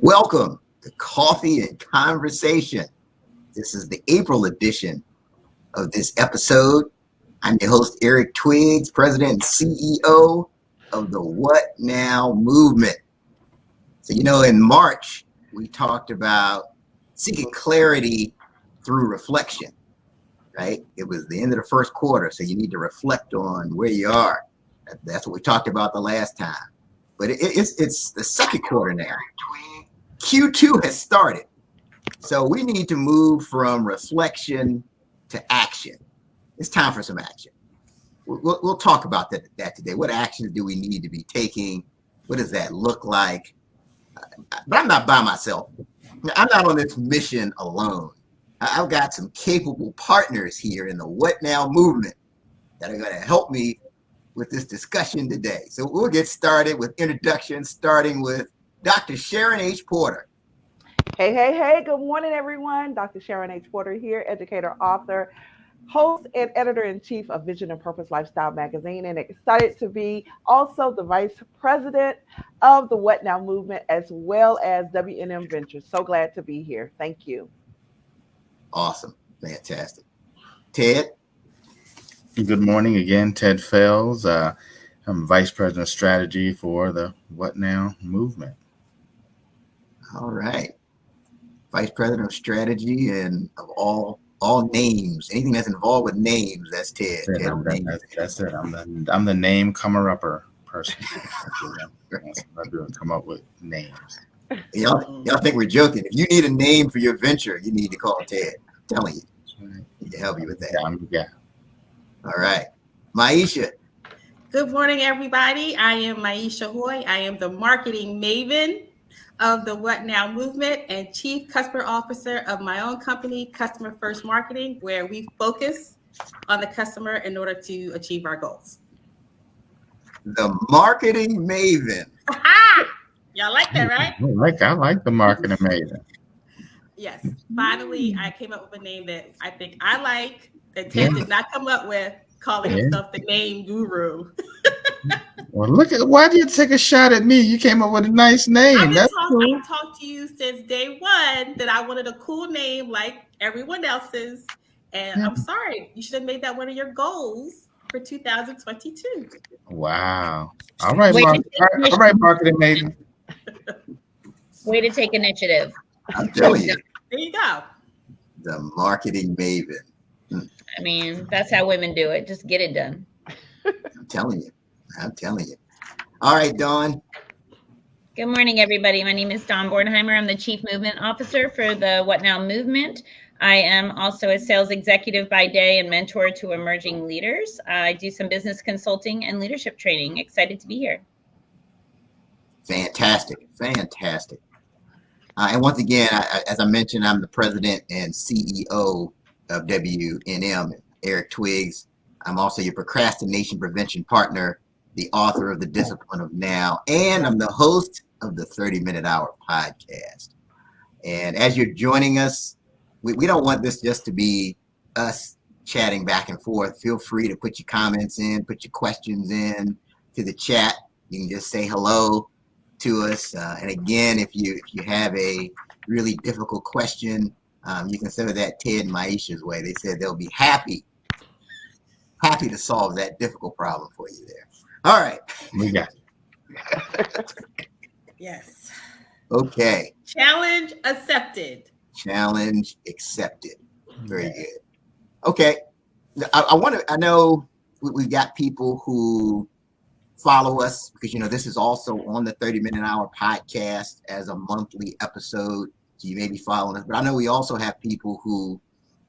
Welcome to Coffee and Conversation. This is the April edition of this episode. I'm your host, Eric Twiggs, President and CEO of the What Now movement. So, in March, we talked about seeking clarity through reflection, right? It was the end of the first quarter, so you need to reflect on where you are. That's what we talked about the last time. But it's the second quarter now. Q2 has started. So we need to move from reflection to action. It's time for some action. We'll talk about that today. What actions do we need to be taking? What does that look like? But I'm not by myself. I'm not on this mission alone. I've got some capable partners here in the What Now movement that are going to help me with this discussion today. So we'll get started with introductions, starting with Dr. Sharon H. Porter. Hey. Good morning, everyone. Dr. Sharon H. Porter here, educator, author, host, and editor-in-chief of Vision and Purpose Lifestyle Magazine, and excited to be also the vice president of the What Now movement, as well as W&M Ventures. So glad to be here. Thank you. Awesome. Fantastic. Ted? Good morning again, Ted Fells. I'm Vice President of Strategy for the What Now movement. All right. Vice President of Strategy and of all names. Anything that's involved with names, that's Ted. That's it. I'm the name comer-upper person. That's what I do, come up with names. Y'all think we're joking. If you need a name for your venture, you need to call Ted. I'm telling you. He can help you with that. Yeah. All right. Maisha. Good morning, everybody. I am Maisha Hoy. I am the marketing maven of the What Now movement and Chief Customer Officer of my own company, Customer First Marketing, where we focus on the customer in order to achieve our goals. The marketing maven. Y'all like that, right? I like the marketing maven. Yes. Finally, I came up with a name that I think I like, that Ted did not come up with, calling himself the name guru. Well, why did you take a shot at me? You came up with a nice name. I've talked to you since day one that I wanted a cool name like everyone else's. And I'm sorry, you should have made that one of your goals for 2022. Wow. All right, marketing maven. Way to take initiative. I'm telling you. There you go. The marketing maven. I mean, that's how women do it. Just get it done. I'm telling you. All right, Dawn. Good morning, everybody. My name is Dawn Bornheimer. I'm the Chief Movement Officer for the What Now movement. I am also a sales executive by day and mentor to emerging leaders. I do some business consulting and leadership training. Excited to be here. Fantastic. And once again, as I mentioned, I'm the president and CEO of W&M, Eric Twiggs. I'm also your procrastination prevention partner, the author of The Discipline of Now, and I'm the host of the 30-Minute Hour podcast. And as you're joining us, we don't want this just to be us chatting back and forth. Feel free to put your comments in, put your questions in to the chat. You can just say hello to us. And again, if you have a really difficult question, you can send that Ted and Maisha's way. They said they'll be happy to solve that difficult problem for you there. All right. We got it. Yes. Okay. Challenge accepted. Very good. Okay. I know we've got people who follow us because, this is also on the 30-Minute Hour podcast as a monthly episode. So you may be following us, but I know we also have people who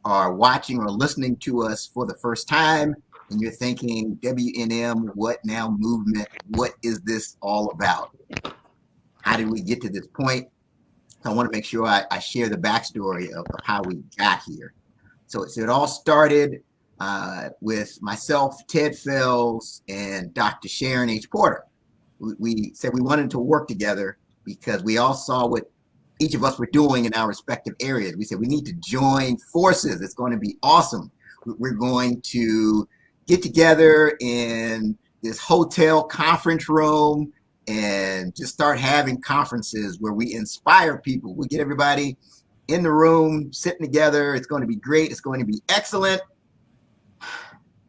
are watching or listening to us for the first time, and you're thinking, W&M, What Now movement, what is this all about? How did we get to this point? I want to make sure I share the backstory of how we got here. So it all started with myself, Ted Fells, and Dr. Sharon H. Porter. We said we wanted to work together because we all saw what each of us were doing in our respective areas. We said we need to join forces. It's going to be awesome. We're going to get together in this hotel conference room and just start having conferences where we inspire people. We get everybody in the room, sitting together. It's going to be great. It's going to be excellent.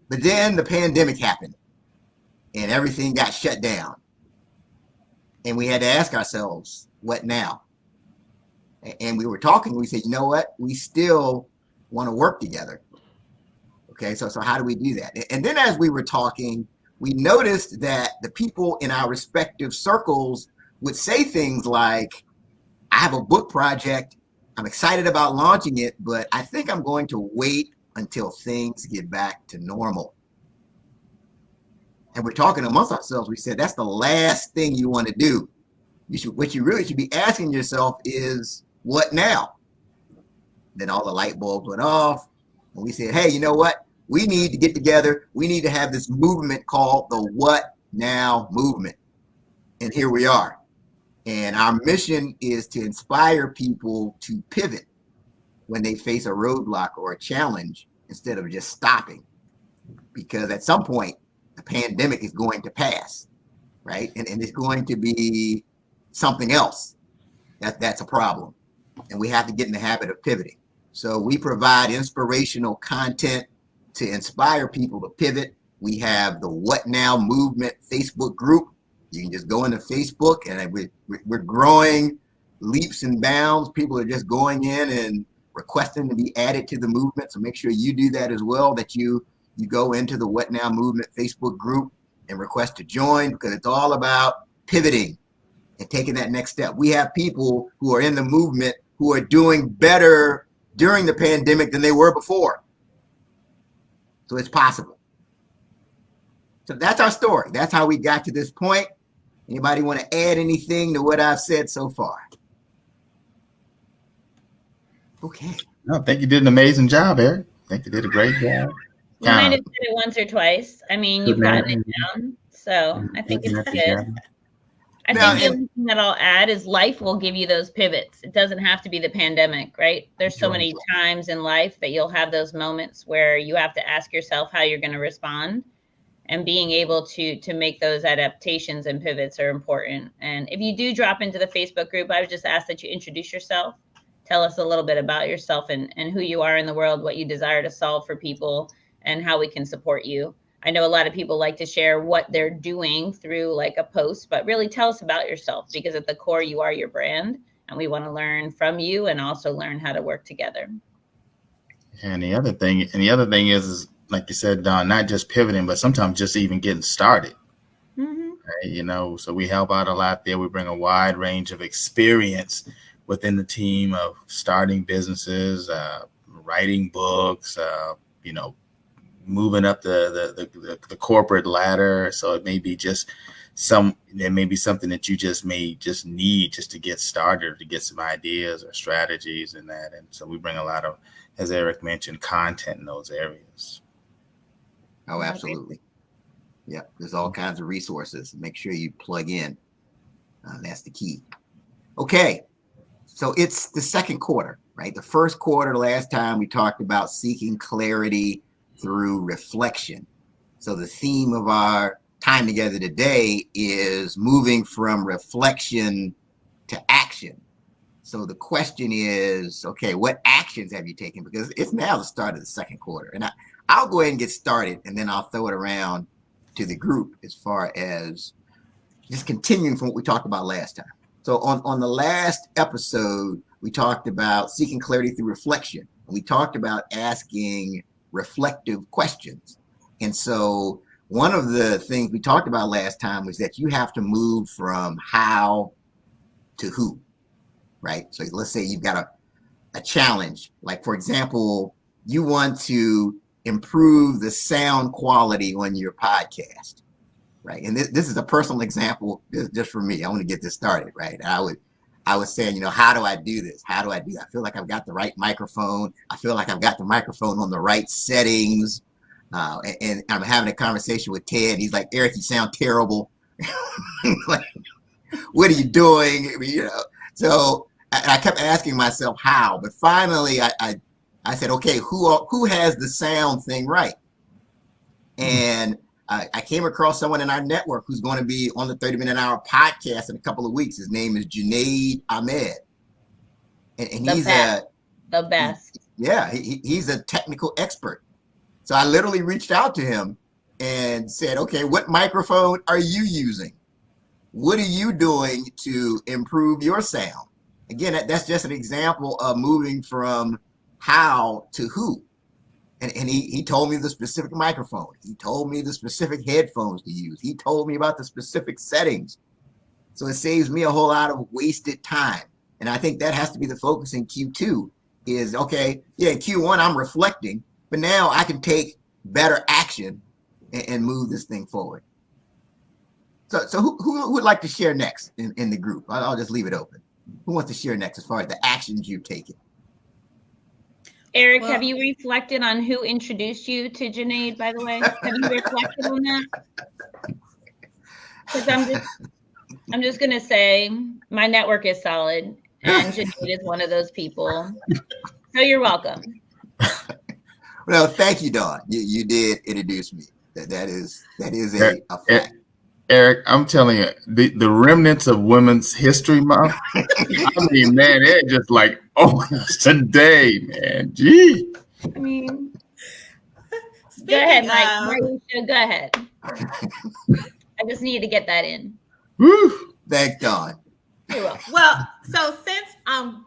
But then the pandemic happened and everything got shut down. And we had to ask ourselves, what now? And we were talking, we said, you know what? We still want to work together. Okay, so how do we do that? And then as we were talking, we noticed that the people in our respective circles would say things like, I have a book project. I'm excited about launching it, but I think I'm going to wait until things get back to normal. And we're talking amongst ourselves. We said, that's the last thing you want to do. What you really should be asking yourself is, what now? Then all the light bulbs went off. And we said, hey, you know what? We need to get together. We need to have this movement called the What Now Movement. And here we are. And our mission is to inspire people to pivot when they face a roadblock or a challenge instead of just stopping. Because at some point, the pandemic is going to pass, right? And it's going to be something else. That's a problem. And we have to get in the habit of pivoting. So we provide inspirational content to inspire people to pivot. We have the What Now Movement Facebook group. You can just go into Facebook, and we're growing leaps and bounds. People are just going in and requesting to be added to the movement. So make sure you do that as well, that you go into the What Now Movement Facebook group and request to join, because it's all about pivoting and taking that next step. We have people who are in the movement who are doing better during the pandemic than they were before. So it's possible. So that's our story. That's how we got to this point. Anybody want to add anything to what I've said so far? Okay. No, I think you did an amazing job, Eric. I think you did a great job. You might have said it once or twice. I mean, you've gotten it down. So I think it's good. I think the only thing that I'll add is life will give you those pivots. It doesn't have to be the pandemic, right? There's so many times in life that you'll have those moments where you have to ask yourself how you're going to respond, and being able to make those adaptations and pivots are important. And if you do drop into the Facebook group, I would just ask that you introduce yourself. Tell us a little bit about yourself and who you are in the world, what you desire to solve for people, and how we can support you. I know a lot of people like to share what they're doing through like a post, but really tell us about yourself, because at the core, you are your brand, and we want to learn from you and also learn how to work together. And the other thing is like you said, Don, not just pivoting, but sometimes just even getting started. Mm-hmm. Right? So we help out a lot there. We bring a wide range of experience within the team of starting businesses, writing books, moving up the corporate ladder. So it may be there may be something that you just need just to get started, to get some ideas or strategies in that. And so we bring a lot of, as Eric mentioned, content in those areas. Oh, absolutely. Yeah, there's all kinds of resources. Make sure you plug in. That's the key. Okay, so it's the second quarter, right? The first quarter, last time we talked about seeking clarity through reflection. So the theme of our time together today is moving from reflection to action. So the question is, okay, what actions have you taken? Because it's now the start of the second quarter. And I'll go ahead and get started, and then I'll throw it around to the group as far as just continuing from what we talked about last time. So on the last episode, we talked about seeking clarity through reflection. We talked about asking reflective questions. And so one of the things we talked about last time was that you have to move from how to who, right? So let's say you've got a challenge. Like, for example, you want to improve the sound quality on your podcast, right? And this is a personal example just for me. I want to get this started, right? I was saying, how do I do this? How do I do that? I feel like I've got the right microphone. I feel like I've got the microphone on the right settings. And I'm having a conversation with Ted. He's like, Eric, you sound terrible. Like, what are you doing? So I kept asking myself how, but finally I said, okay, who has the sound thing right? And I came across someone in our network who's going to be on the 30 Minute Hour podcast in a couple of weeks. His name is Junaid Ahmed. And he's the best. He's a technical expert. So I literally reached out to him and said, okay, what microphone are you using? What are you doing to improve your sound? Again, that's just an example of moving from how to who. And he told me the specific microphone. He told me the specific headphones to use. He told me about the specific settings. So it saves me a whole lot of wasted time. And I think that has to be the focus in Q2 is, okay, yeah, in Q1, I'm reflecting, but now I can take better action and move this thing forward. So who would like to share next in the group? I'll just leave it open. Who wants to share next as far as the actions you've taken? Eric, have you reflected on who introduced you to Junaid, by the way? Have you reflected on that? Because I'm just going to say my network is solid, and Junaid is one of those people. So you're welcome. Well, thank you, Dawn. You did introduce me. That is a fact. Eric, I'm telling you, the remnants of Women's History Month, I mean, man, they're just like, oh, today, man. Gee. I mean, go ahead, Maisha, go ahead. I just need to get that in. Woo. Thank God. You're welcome. Well, so since,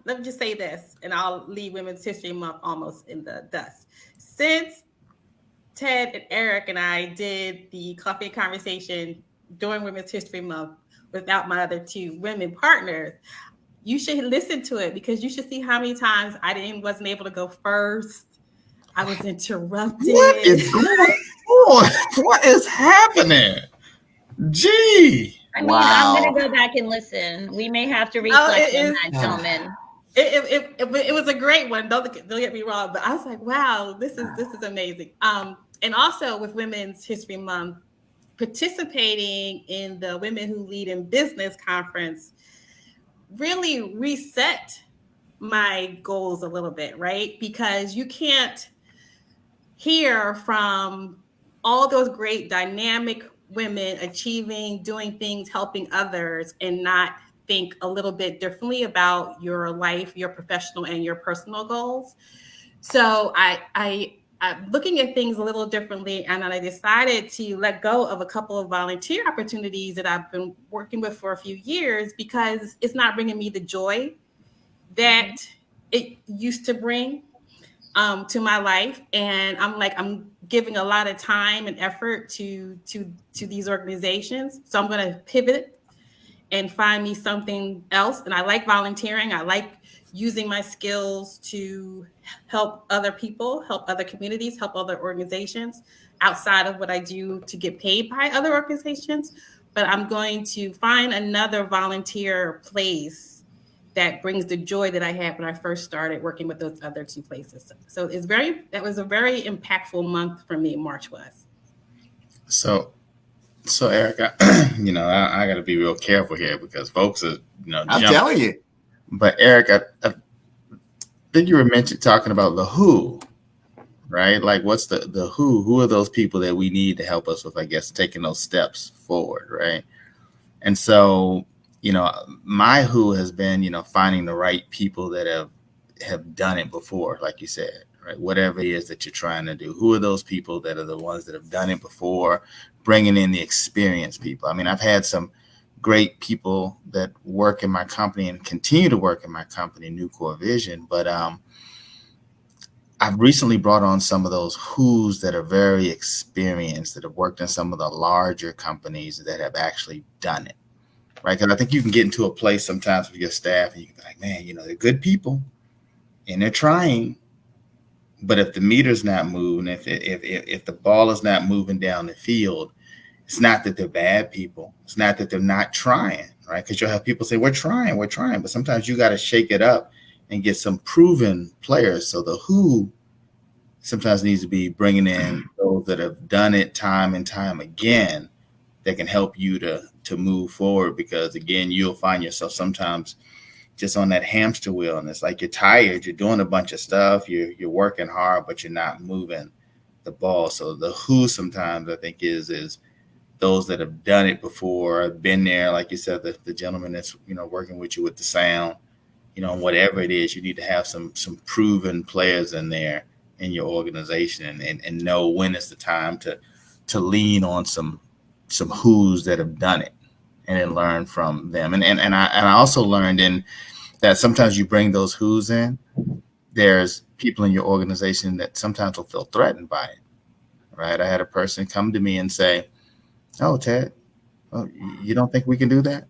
let me just say this, and I'll leave Women's History Month almost in the dust. Since Ted and Eric and I did the coffee conversation during Women's History Month without my other two women partners, you should listen to it because you should see how many times I wasn't able to go first. I was interrupted. What is going on? What is happening? Gee. I mean, I'm going to go back and listen. We may have to reflect on that, gentlemen. It was a great one. Don't get me wrong, but I was like, wow, this is amazing. And also with Women's History Month, participating in the Women Who Lead in Business conference really reset my goals a little bit, right? Because you can't hear from all those great dynamic women achieving, doing things, helping others, and not think a little bit differently about your life, your professional and your personal goals. So I'm looking at things a little differently, and I decided to let go of a couple of volunteer opportunities that I've been working with for a few years because it's not bringing me the joy that it used to bring to my life. And I'm giving a lot of time and effort to these organizations. So I'm going to pivot and find me something else. And I like volunteering. I like using my skills to help other people, help other communities, help other organizations outside of what I do to get paid by other organizations. But I'm going to find another volunteer place that brings the joy that I had when I first started working with those other two places. So that was a very impactful month for me. March was. So Eric, I got to be real careful here because folks are, I'm telling you. But Eric, I think you were talking about the who, right? Like, what's the who? Who are those people that we need to help us with, I guess, taking those steps forward, right? And so, my who has been, finding the right people that have done it before, like you said, right? Whatever it is that you're trying to do, who are those people that are the ones that have done it before, bringing in the experienced people. I mean, I've had some great people that work in my company and continue to work in my company, Nucor Vision, but I've recently brought on some of those who's that are very experienced, that have worked in some of the larger companies that have actually done it, right? Because I think you can get into a place sometimes with your staff and you can be like, man, they're good people and they're trying, but if the meter's not moving, if the ball is not moving down the field, it's not that they're bad people. It's not that they're not trying, right? Because you'll have people say, we're trying. But sometimes you got to shake it up and get some proven players. So the who sometimes needs to be bringing in those that have done it time and time again that can help you to move forward. Because, again, you'll find yourself sometimes just on that hamster wheel. And it's like you're tired. You're doing a bunch of stuff. You're working hard, but you're not moving the ball. So the who sometimes I think is those that have done it before, been there, like you said, the gentleman that's working with you with the sound, whatever it is, you need to have some proven players in there in your organization, and know when is the time to lean on some who's that have done it, and then learn from them. And I also learned in that sometimes you bring those who's in, there's people in your organization that sometimes will feel threatened by it, right? I had a person come to me and say, "Oh, Ted, you don't think we can do that?"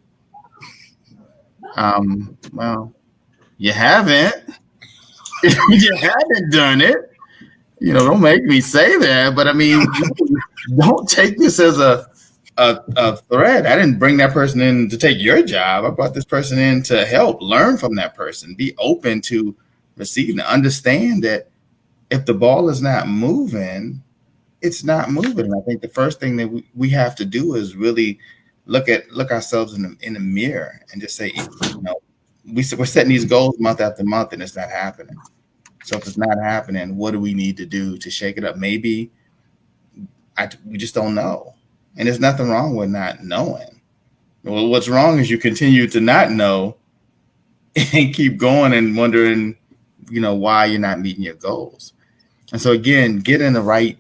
Well, you haven't. You haven't done it. Don't make me say that. But I mean, don't take this as a threat. I didn't bring that person in to take your job. I brought this person in to help, learn from that person, be open to receiving, understand that if the ball is not moving, it's not moving. I think the first thing that we have to do is really look ourselves in the mirror and just say, we're setting these goals month after month and it's not happening. So if it's not happening, what do we need to do to shake it up? Maybe we just don't know. And there's nothing wrong with not knowing. Well, what's wrong is you continue to not know and keep going and wondering, why you're not meeting your goals. And so again, getting the right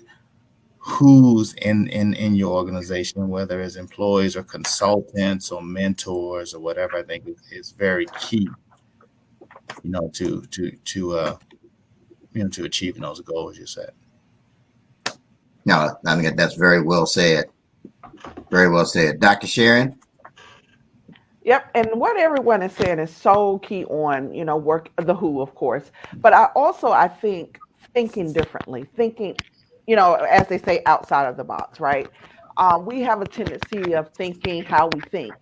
who's in your organization, whether it's employees or consultants or mentors or whatever, I think is very key, to achieving those goals you set. No, I mean, that's very well said. Very well said. Dr. Sharon? Yep, and what everyone is saying is so key on, work the who, of course. But I think thinking differently, thinking, as they say, outside of the box, right? We have a tendency of thinking how we think.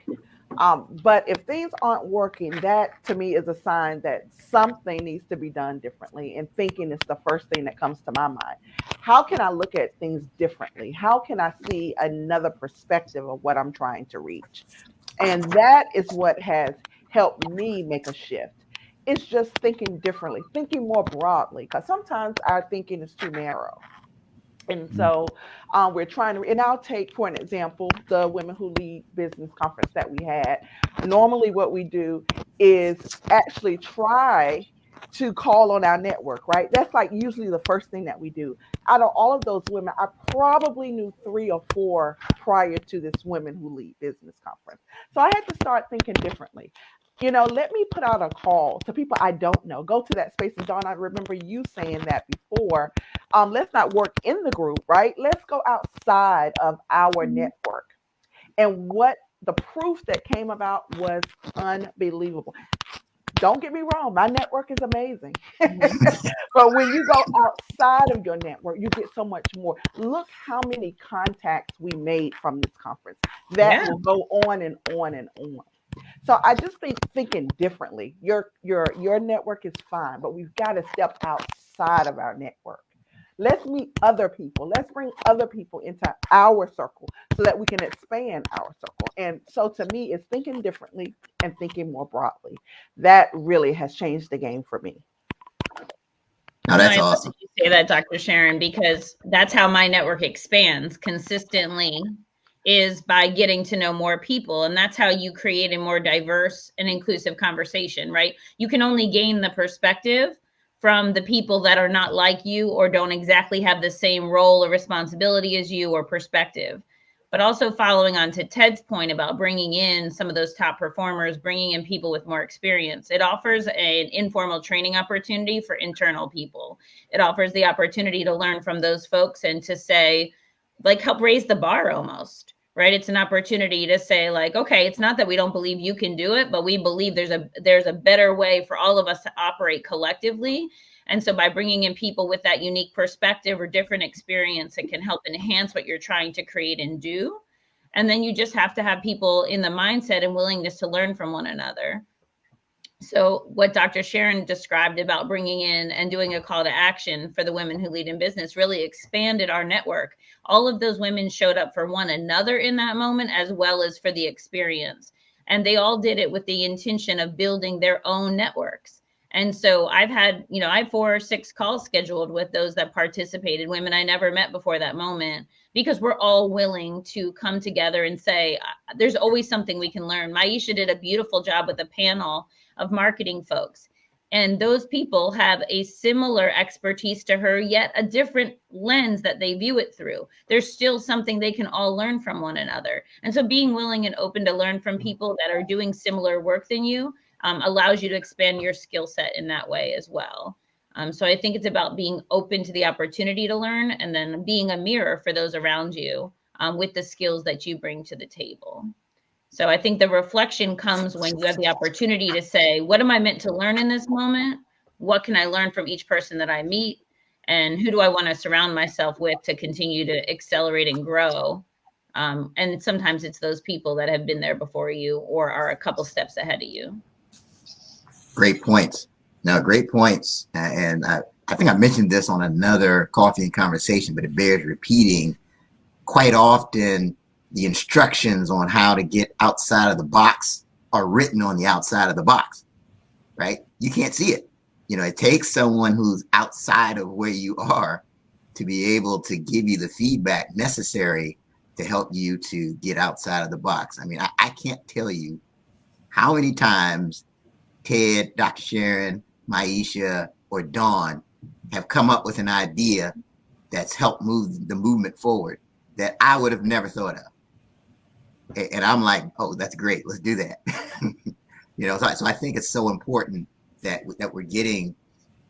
But if things aren't working, that to me is a sign that something needs to be done differently. And thinking is the first thing that comes to my mind. How can I look at things differently? How can I see another perspective of what I'm trying to reach? And that is what has helped me make a shift. It's just thinking differently, thinking more broadly, because sometimes our thinking is too narrow. And so we're trying to, and I'll take, for an example, the Women Who Lead Business Conference that we had. Normally, what we do is actually try to call on our network, right? That's like usually the first thing that we do. Out of all of those women, I probably knew 3 or 4 prior to this Women Who Lead Business Conference. So I had to start thinking differently. Let me put out a call to people I don't know. Go to that space. And Dawn, I remember you saying that before. Let's not work in the group, right? Let's go outside of our network. And what the proof that came about was unbelievable. Don't get me wrong, my network is amazing. But when you go outside of your network, you get so much more. Look how many contacts we made from this conference. That will go on and on and on. So I just think thinking differently. Your network is fine, but we've got to step outside of our network. Let's meet other people. Let's bring other people into our circle so that we can expand our circle. And so to me, it's thinking differently and thinking more broadly. That really has changed the game for me. Now that's awesome. You say that, Dr. Sharon, because that's how my network expands consistently, is by getting to know more people. And that's how you create a more diverse and inclusive conversation, right? You can only gain the perspective from the people that are not like you or don't exactly have the same role or responsibility as you or perspective. But also following on to Ted's point about bringing in some of those top performers, bringing in people with more experience, it offers an informal training opportunity for internal people. It offers the opportunity to learn from those folks and to say, like, help raise the bar almost. Right. It's an opportunity to say, like, okay, it's not that we don't believe you can do it, but we believe there's a better way for all of us to operate collectively. And so by bringing in people with that unique perspective or different experience, it can help enhance what you're trying to create and do. And then you just have to have people in the mindset and willingness to learn from one another. So what Dr. Sharon described about bringing in and doing a call to action for the Women Who Lead in Business really expanded our network. All of those women showed up for one another in that moment, as well as for the experience. And they all did it with the intention of building their own networks. And so I've had, I have 4 or 6 calls scheduled with those that participated, women I never met before that moment, because we're all willing to come together and say, there's always something we can learn. Maisha did a beautiful job with a panel of marketing folks. And those people have a similar expertise to her, yet a different lens that they view it through. There's still something they can all learn from one another. And so being willing and open to learn from people that are doing similar work than you allows you to expand your skill set in that way as well. So I think it's about being open to the opportunity to learn, and then being a mirror for those around you with the skills that you bring to the table. So I think the reflection comes when you have the opportunity to say, what am I meant to learn in this moment? What can I learn from each person that I meet? And who do I want to surround myself with to continue to accelerate and grow? And sometimes it's those people that have been there before you or are a couple steps ahead of you. Great points. No, great points. And I think I mentioned this on another coffee and conversation, but it bears repeating. Quite often, the instructions on how to get outside of the box are written on the outside of the box, right? You can't see it. It takes someone who's outside of where you are to be able to give you the feedback necessary to help you to get outside of the box. I mean, I can't tell you how many times Ted, Dr. Sharon, Maisha, or Dawn have come up with an idea that's helped move the movement forward that I would have never thought of. And I'm like, oh, that's great. Let's do that. So I think it's so important that we're getting,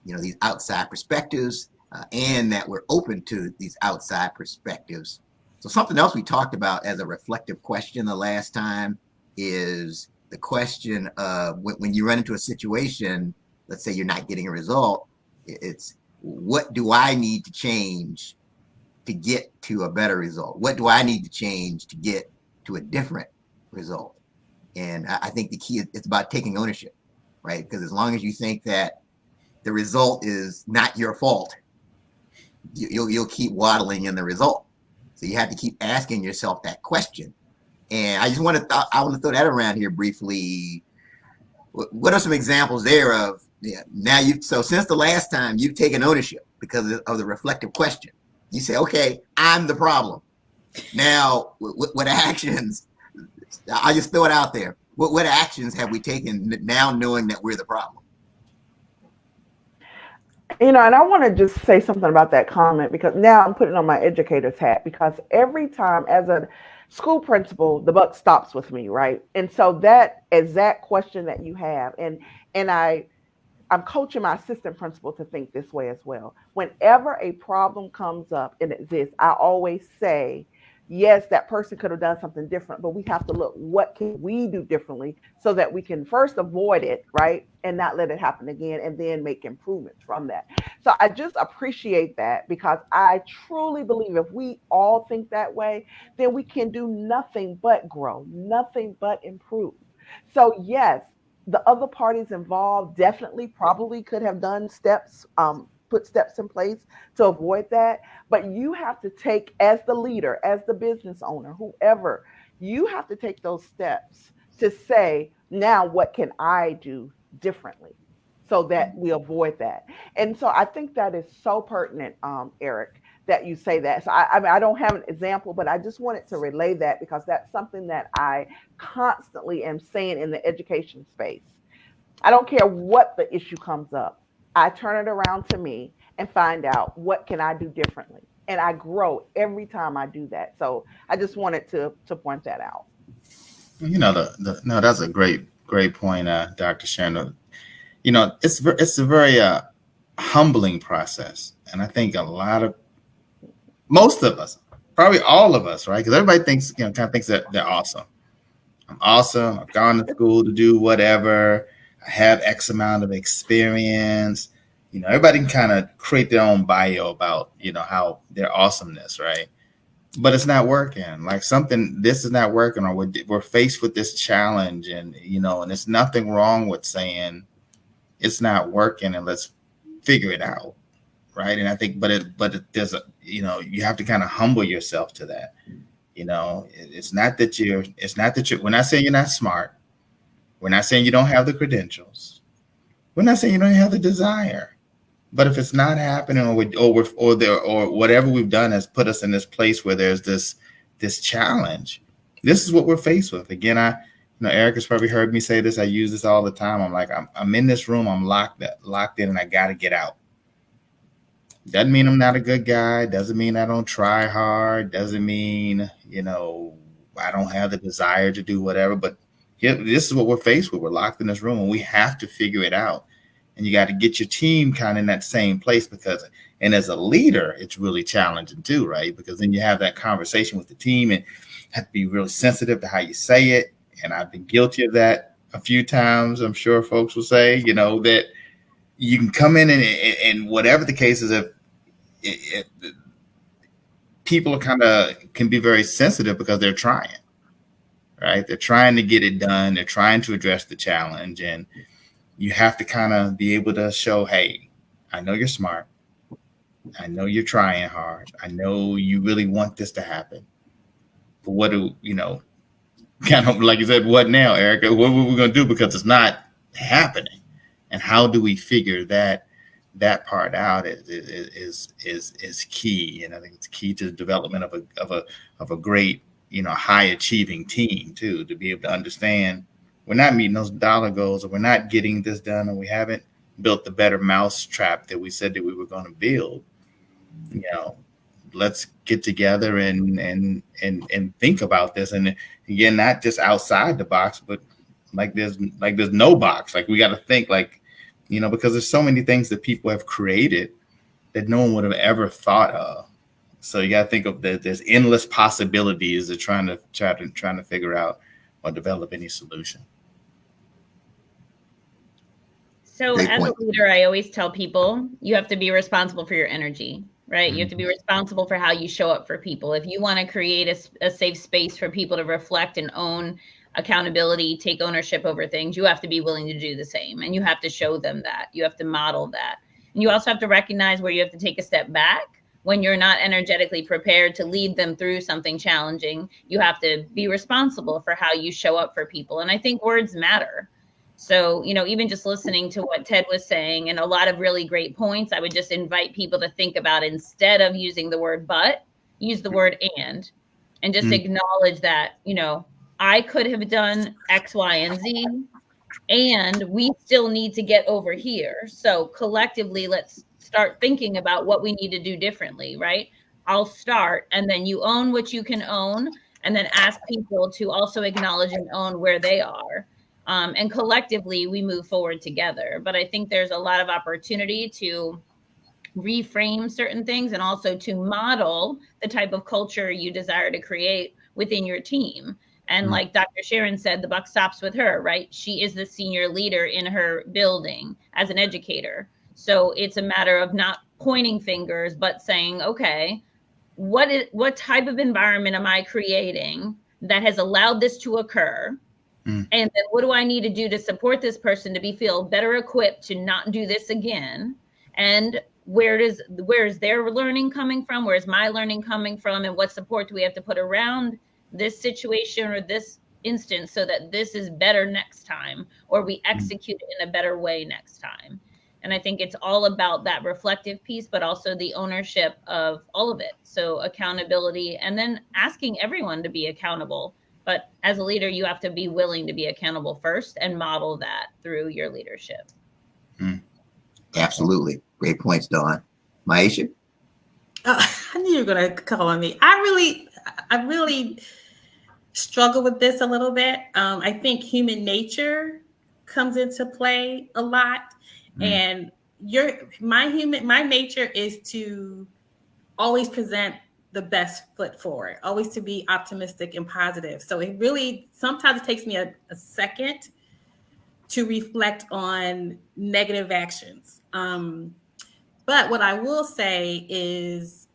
these outside perspectives and that we're open to these outside perspectives. So something else we talked about as a reflective question the last time is the question of when you run into a situation, let's say you're not getting a result, it's what do I need to change to get to a better result? What do I need to change to get to a different result? And I think the key is it's about taking ownership, right? Because as long as you think that the result is not your fault, you'll keep waddling in the result. So you have to keep asking yourself that question. And I just want to throw that around here briefly. What are some examples there of so since the last time you've taken ownership because of the reflective question? You say, okay, I'm the problem. Now, what actions? I just throw it out there. What actions have we taken now, knowing that we're the problem? And I want to just say something about that comment, because now I'm putting on my educator's hat, because every time as a school principal, the buck stops with me, right? And so that exact question that you have, and I'm coaching my assistant principal to think this way as well. Whenever a problem comes up and exists, I always say, yes, that person could have done something different, but we have to look, what can we do differently so that we can first avoid it, right? And not let it happen again, and then make improvements from that. So I just appreciate that, because I truly believe if we all think that way, then we can do nothing but grow, nothing but improve. So yes, the other parties involved definitely probably could have done steps, put steps in place to avoid that. But you have to take, as the leader, as the business owner, whoever, you have to take those steps to say, now what can I do differently so that we avoid that? And so I think that is so pertinent, Eric, that you say that. So I mean, I don't have an example, but I just wanted to relay that, because that's something that I constantly am saying in the education space. I don't care what the issue comes up. I turn it around to me and find out what can I do differently. And I grow every time I do that. So I just wanted to point that out. No, that's a great point, Dr. Sharon. It's a very humbling process, and I think most of us, probably all of us, right? Because everybody thinks, kind of thinks that they're awesome. I'm awesome. I've gone to school to do whatever. I have X amount of experience. Everybody can kind of create their own bio about, how their awesomeness, right? But it's not working. Like this is not working, or we're faced with this challenge, and and there's nothing wrong with saying it's not working and let's figure it out, right? And I think, there's you have to kind of humble yourself to that. It's not that we're not saying you're not smart. We're not saying you don't have the credentials. We're not saying you don't have the desire, but if it's not happening, or whatever we've done has put us in this place where there's this challenge. This is what we're faced with. Again, Eric has probably heard me say this. I use this all the time. I'm like, I'm in this room. I'm locked in, and I got to get out. Doesn't mean I'm not a good guy. Doesn't mean I don't try hard. Doesn't mean, I don't have the desire to do whatever. But this is what we're faced with. We're locked in this room, and we have to figure it out. And you got to get your team kind of in that same place and as a leader, it's really challenging too, right? Because then you have that conversation with the team and have to be really sensitive to how you say it. And I've been guilty of that a few times. I'm sure folks will say, that you can come in and whatever the case is, if people can be very sensitive because they're trying, right? They're trying to get it done. They're trying to address the challenge. And you have to kind of be able to show, hey, I know you're smart. I know you're trying hard. I know you really want this to happen. But what kind of like you said, what now, Erica? What are we going to do because it's not happening? And how do we figure that part out is key. And I think it's key to the development of a great, high achieving team too, to be able to understand we're not meeting those dollar goals, or we're not getting this done, or we haven't built the better mousetrap that we said that we were going to build. Let's get together and think about this. And again, not just outside the box, but there's no box. Like we got to think because there's so many things that people have created that no one would have ever thought of. So you got to think of there's endless possibilities of trying to figure out or develop any solution. So as a leader, I always tell people you have to be responsible for your energy, right? You have to be responsible for how you show up for people. If you want to create a safe space for people to reflect and own accountability, take ownership over things, you have to be willing to do the same. And you have to show them that. You have to model that. And you also have to recognize where you have to take a step back when you're not energetically prepared to lead them through something challenging. You have to be responsible for how you show up for people. And I think words matter. So, even just listening to what Ted was saying and a lot of really great points, I would just invite people to think about, instead of using the word but, use the word and just acknowledge that, I could have done X, Y, and Z, and we still need to get over here. So collectively, let's start thinking about what we need to do differently, right? I'll start, and then you own what you can own, and then ask people to also acknowledge and own where they are. And collectively, we move forward together. But I think there's a lot of opportunity to reframe certain things and also to model the type of culture you desire to create within your team. And like Dr. Sharon said, the buck stops with her, right? She is the senior leader in her building as an educator. So it's a matter of not pointing fingers, but saying, okay, what type of environment am I creating that has allowed this to occur? And then what do I need to do to support this person to feel better equipped to not do this again? And where is their learning coming from? Where's my learning coming from? And what support do we have to put around this situation or this instance so that this is better next time, or we execute it in a better way next time? And I think it's all about that reflective piece, but also the ownership of all of it. So accountability, and then asking everyone to be accountable. But as a leader, you have to be willing to be accountable first and model that through your leadership. Absolutely. Great points, Dawn. Maisha? I knew you were going to call on me. I really struggle with this a little bit. I think human nature comes into play a lot. And my nature is to always present the best foot forward, always to be optimistic and positive. So it really, sometimes it takes me a second to reflect on negative actions. But what I will say is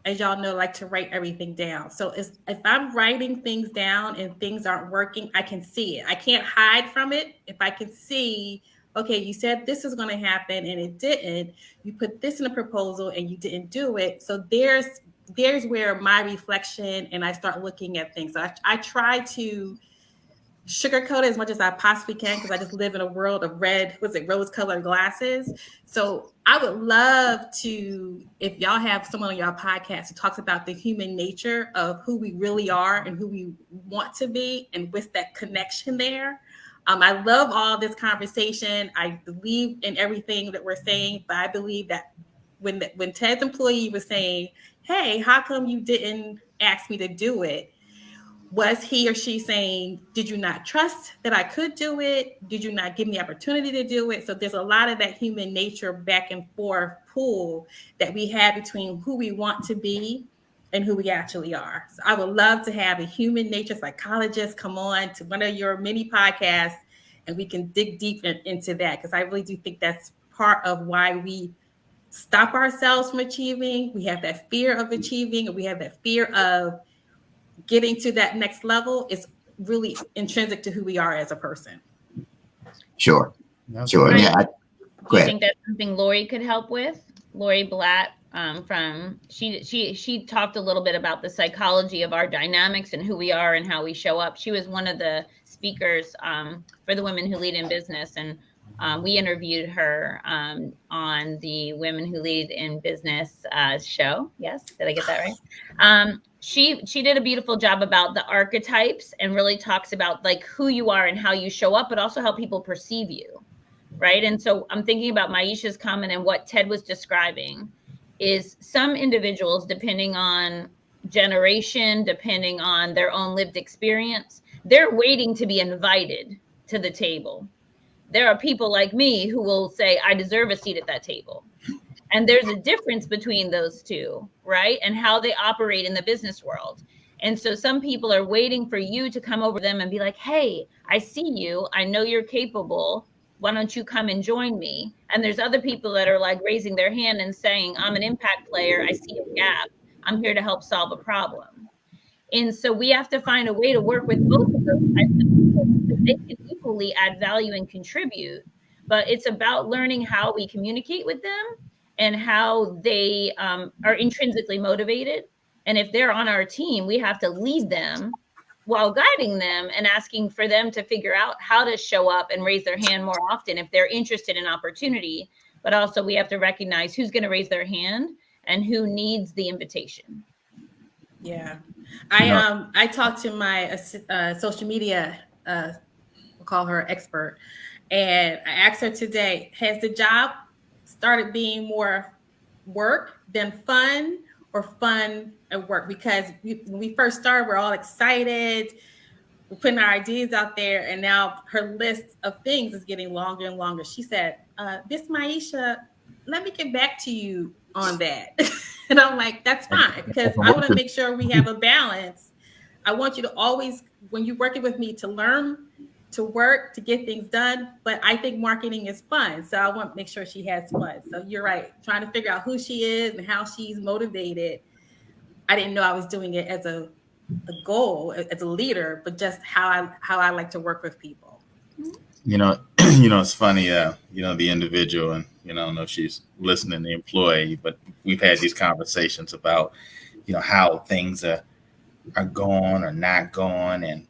as y'all know, like to write everything down. So if I'm writing things down and things aren't working, I can see it. I can't hide from it. If I can see, okay, you said this is going to happen and it didn't. You put this in a proposal and you didn't do it. So there's where my reflection and I start looking at things. So I try to sugarcoat it as much as I possibly can because I just live in a world of rose-colored glasses. So I would love to, if y'all have someone on y'all podcast who talks about the human nature of who we really are and who we want to be and with that connection there. I love all this conversation. I believe in everything that we're saying, but I believe that when Ted's employee was saying, hey, how come you didn't ask me to do it? Was he or she saying, did you not trust that I could do it? Did you not give me the opportunity to do it? So there's a lot of that human nature back and forth pull that we have between who we want to be and who we actually are. So I would love to have a human nature psychologist come on to one of your mini podcasts and we can dig deep into that, because I really do think that's part of why we stop ourselves from achieving. We have that fear of achieving, and we have that fear of getting to that next level. Is really intrinsic to who we are as a person. Sure. That's Sure. great. Yeah. Do you think that's something Lori could help with? Lori Blatt, she talked a little bit about the psychology of our dynamics and who we are and how we show up. She was one of the speakers for the Women Who Lead in Business, and we interviewed her on the Women Who Lead in Business show. Yes, did I get that right? She did a beautiful job about the archetypes and really talks about like who you are and how you show up, but also how people perceive you, right? And so I'm thinking about Maisha's comment and what Ted was describing is some individuals, depending on generation, depending on their own lived experience, they're waiting to be invited to the table. There are people like me who will say, I deserve a seat at that table. And there's a difference between those two, right? And how they operate in the business world. And so some people are waiting for you to come over to them and be like, hey, I see you. I know you're capable. Why don't you come and join me? And there's other people that are like raising their hand and saying, I'm an impact player. I see a gap. I'm here to help solve a problem. And so we have to find a way to work with both of those types of people because they can equally add value and contribute. But it's about learning how we communicate with them and how they are intrinsically motivated. And if they're on our team, we have to lead them while guiding them and asking for them to figure out how to show up and raise their hand more often if they're interested in opportunity. But also we have to recognize who's going to raise their hand and who needs the invitation. Yeah. I talked to my social media, we'll call her expert, and I asked her today, has the job started being more work than fun, or fun at work? Because when we first started, we're all excited, we're putting our ideas out there, and now her list of things is getting longer and longer. She said, Miss Maisha, let me get back to you on that. And I'm like, that's fine, because I want to make sure we have a balance. I want you to always, when you're working with me, to learn, to work, to get things done. But I think marketing is fun. So I want to make sure she has fun. So you're right. Trying to figure out who she is and how she's motivated. I didn't know I was doing it as a goal, as a leader, but just how I like to work with people. It's funny, the individual, and, I don't know if she's listening, the employee, but we've had these conversations about, how things are going or not going. And,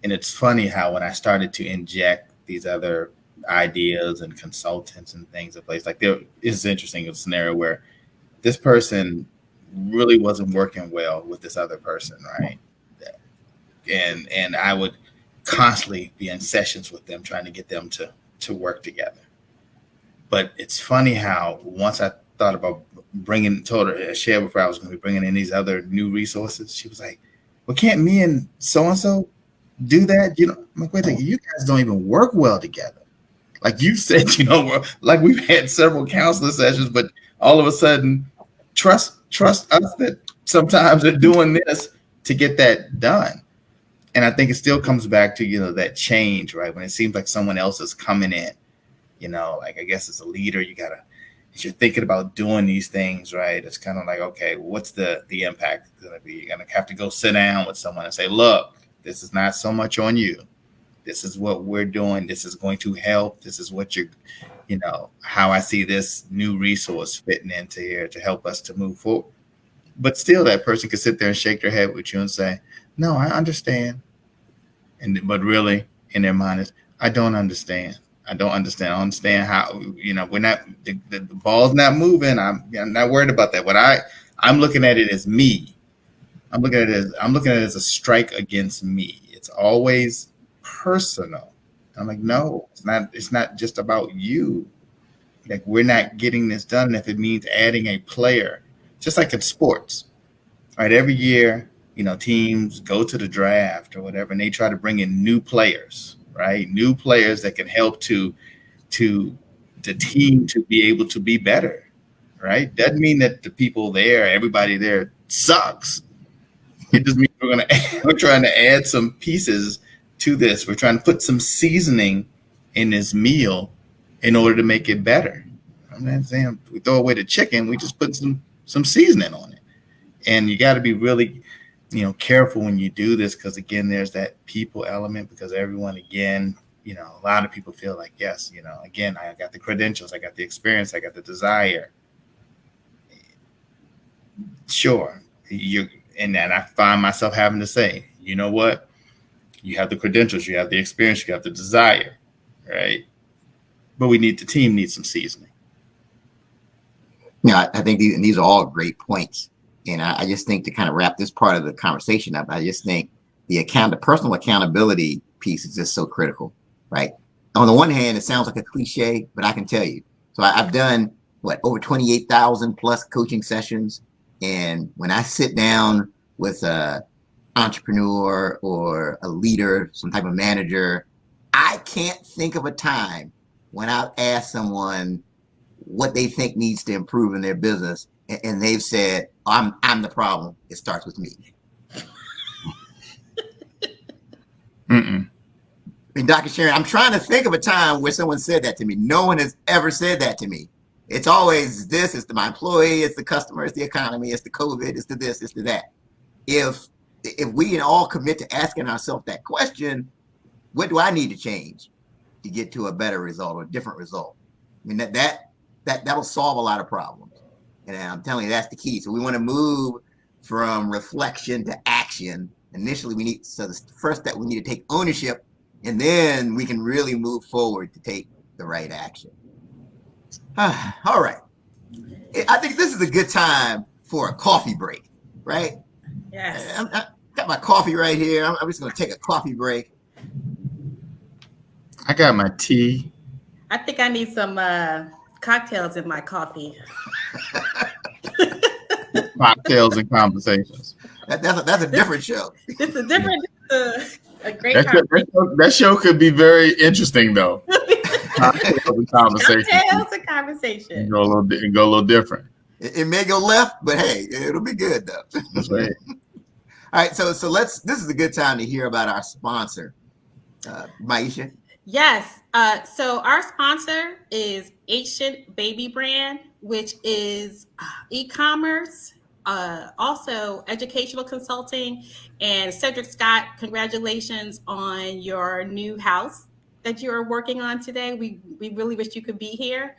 and it's funny how when I started to inject these other ideas and consultants and things in place, like there is interesting a scenario where this person really wasn't working well with this other person, right? And I would constantly be in sessions with them trying to get them to work together. But it's funny how once I thought about shared with her I was going to be bringing in these other new resources, she was like, well, can't me and so-and-so do that? I'm like, wait a second, you guys don't even work well together. Like you said, like we've had several counselor sessions, but all of a sudden trust us that sometimes they're doing this to get that done. And I think it still comes back to, that change, right? When it seems like someone else is coming in, like I guess as a leader, if you're thinking about doing these things, right? It's kind of like, okay, what's the impact going to be? You're going to have to go sit down with someone and say, look, this is not so much on you. This is what we're doing. This is going to help. This is what how I see this new resource fitting into here to help us to move forward. But still that person could sit there and shake their head with you and say, no, I understand. but really in their mind is, I don't understand. I don't understand. I don't understand how, we're not, the ball's not moving. I'm not worried about that. I'm looking at it as me. I'm looking at it as a strike against me. It's always personal. I'm like, no, it's not just about you. Like, we're not getting this done if it means adding a player, just like in sports, right? Every year, teams go to the draft or whatever, and they try to bring in new players, right? New players that can help to the team to be able to be better, right? Doesn't mean that everybody there sucks. It just means we're trying to add some pieces to this. We're trying to put some seasoning in this meal in order to make it better. I'm not saying we throw away the chicken. We just put some seasoning on it. And you got to be really, careful when you do this, because again, there's that people element, because everyone, again, a lot of people feel like, yes, again, I got the credentials, I got the experience, I got the desire. Sure. And then I find myself having to say, you know what? You have the credentials, you have the experience, you have the desire, right? But the team needs some seasoning. Yeah, I think these are all great points. And I just think, to kind of wrap this part of the conversation up, I just think the personal accountability piece is just so critical, right? On the one hand, it sounds like a cliche, but I can tell you. So I've done, over 28,000 plus coaching sessions. And when I sit down with a entrepreneur or a leader, some type of manager, I can't think of a time when I've asked someone what they think needs to improve in their business, and they've said, I'm the problem. It starts with me. Mm-mm. I mean, Dr. Sharon, I'm trying to think of a time where someone said that to me. No one has ever said that to me. It's always this, it's my employee, it's the customer, it's the economy, it's the COVID, it's the this, it's the that. If we can all commit to asking ourselves that question, what do I need to change to get to a better result or a different result? I mean, that'll solve a lot of problems. And I'm telling you, that's the key. So we want to move from reflection to action. Initially, the first step, we need to take ownership, and then we can really move forward to take the right action. All right. I think this is a good time for a coffee break, right? Yes. I got my coffee right here. I'm just going to take a coffee break. I got my tea. I think I need some cocktails in my coffee. Cocktails and conversations. That's a different show. This is different. A great that show could be very interesting, though. Cocktails and conversations. Cocktails and conversation. Go a little different. It may go left, but hey, it'll be good though. That's right. All right, so this is a good time to hear about our sponsor, Maisha. Yes. So our sponsor is Asian Baby Brand, which is e-commerce, also educational consulting. And Cedric Scott, congratulations on your new house that you are working on today. We really wish you could be here.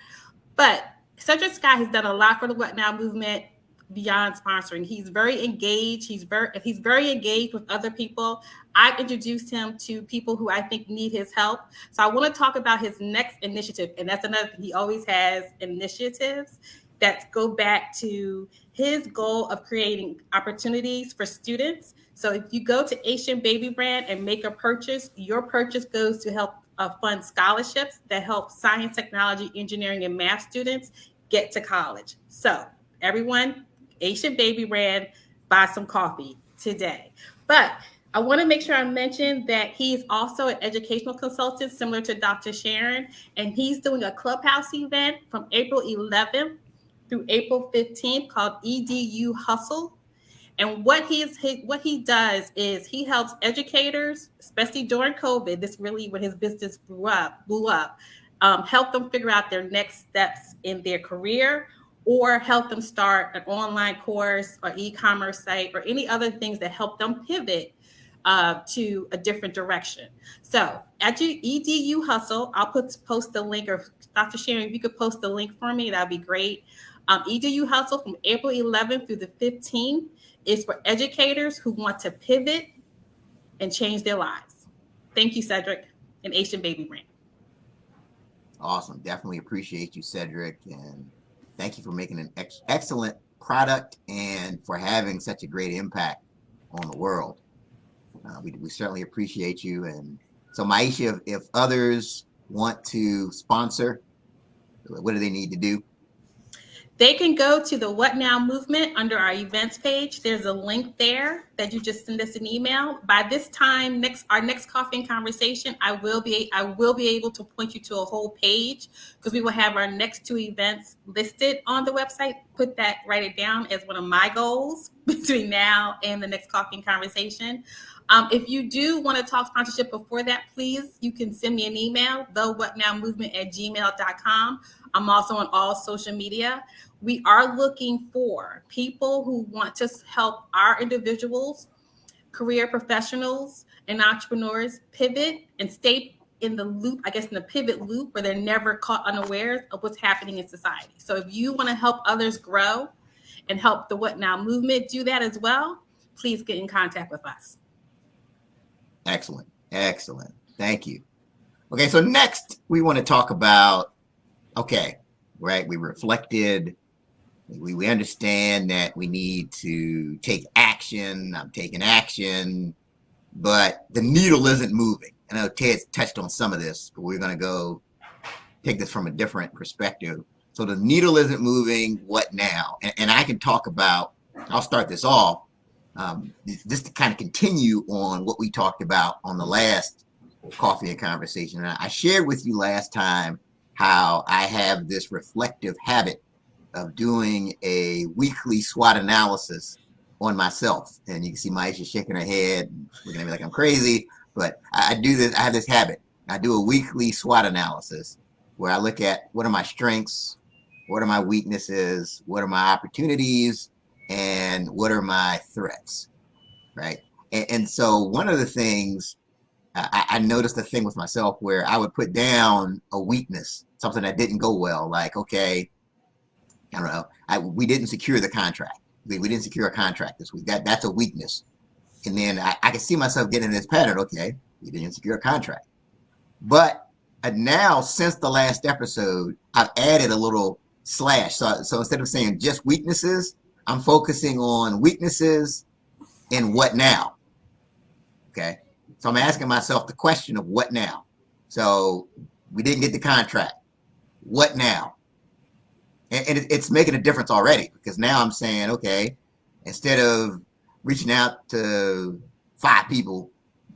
But Cedric Scott has done a lot for the What Now movement beyond sponsoring. He's very engaged. He's very engaged with other people. I've introduced him to people who I think need his help. So I want to talk about his next initiative. And that's another thing. He always has initiatives that go back to his goal of creating opportunities for students. So if you go to Asian Baby Brand and make a purchase, your purchase goes to help fund scholarships that help science, technology, engineering, and math students get to college. So everyone, Asian Baby Brand, buy some coffee today. But I want to make sure I mention that he's also an educational consultant similar to Dr. Sharon, and he's doing a Clubhouse event from April 11th through April 15th called EDU Hustle. And what he does is he helps educators, especially during COVID, this really when his business blew up, help them figure out their next steps in their career, or help them start an online course or e-commerce site or any other things that help them pivot to a different direction. So at your EDU Hustle, I'll post the link, or Dr. Sharon, if you could post the link for me, that'd be great. EDU Hustle from April 11th through the 15th is for educators who want to pivot and change their lives. Thank you, Cedric, and Asian Baby Brand. Awesome. Definitely appreciate you, Cedric. And thank you for making an excellent product and for having such a great impact on the world. We certainly appreciate you. And so, Maisha, if others want to sponsor, what do they need to do? They can go to the What Now movement under our events page. There's a link there that you just send us an email. By this time, our next coffee and conversation, I will be able to point you to a whole page because we will have our next 2 events listed on the website. Write it down as one of my goals between now and the next coffee and conversation. If you do want to talk sponsorship before that, please, you can send me an email, thewhatnowmovement@gmail.com. I'm also on all social media. We are looking for people who want to help our individuals, career professionals, and entrepreneurs pivot and stay in the loop, I guess in the pivot loop where they're never caught unawares of what's happening in society. So if you want to help others grow and help the What Now movement do that as well, please get in contact with us. Excellent. Excellent. Thank you. Okay, so next we want to talk about, we reflected. We understand that we need to take action. I'm taking action, but the needle isn't moving. I know Ted's touched on some of this, but we're going to go take this from a different perspective. So the needle isn't moving. What now? And I can talk about, I'll start this off, just to kind of continue on what we talked about on the last coffee and conversation. And I shared with you last time how I have this reflective habit of doing a weekly SWOT analysis on myself. And you can see Maisha shaking her head, looking at me like I'm crazy, but I do this. I have this habit. I do a weekly SWOT analysis where I look at what are my strengths, what are my weaknesses, what are my opportunities, and what are my threats, right? And so one of the things, I noticed a thing with myself where I would put down a weakness, something that didn't go well, like, okay, I don't know, we didn't secure the contract. We didn't secure a contract this week. That's a weakness. And then I can see myself getting in this pattern, okay, we didn't secure a contract. But now, since the last episode, I've added a little slash. So instead of saying just weaknesses, I'm focusing on weaknesses and what now, okay? So I'm asking myself the question of what now? So we didn't get the contract. What now? And it's making a difference already because now I'm saying, okay, instead of reaching out to 5 people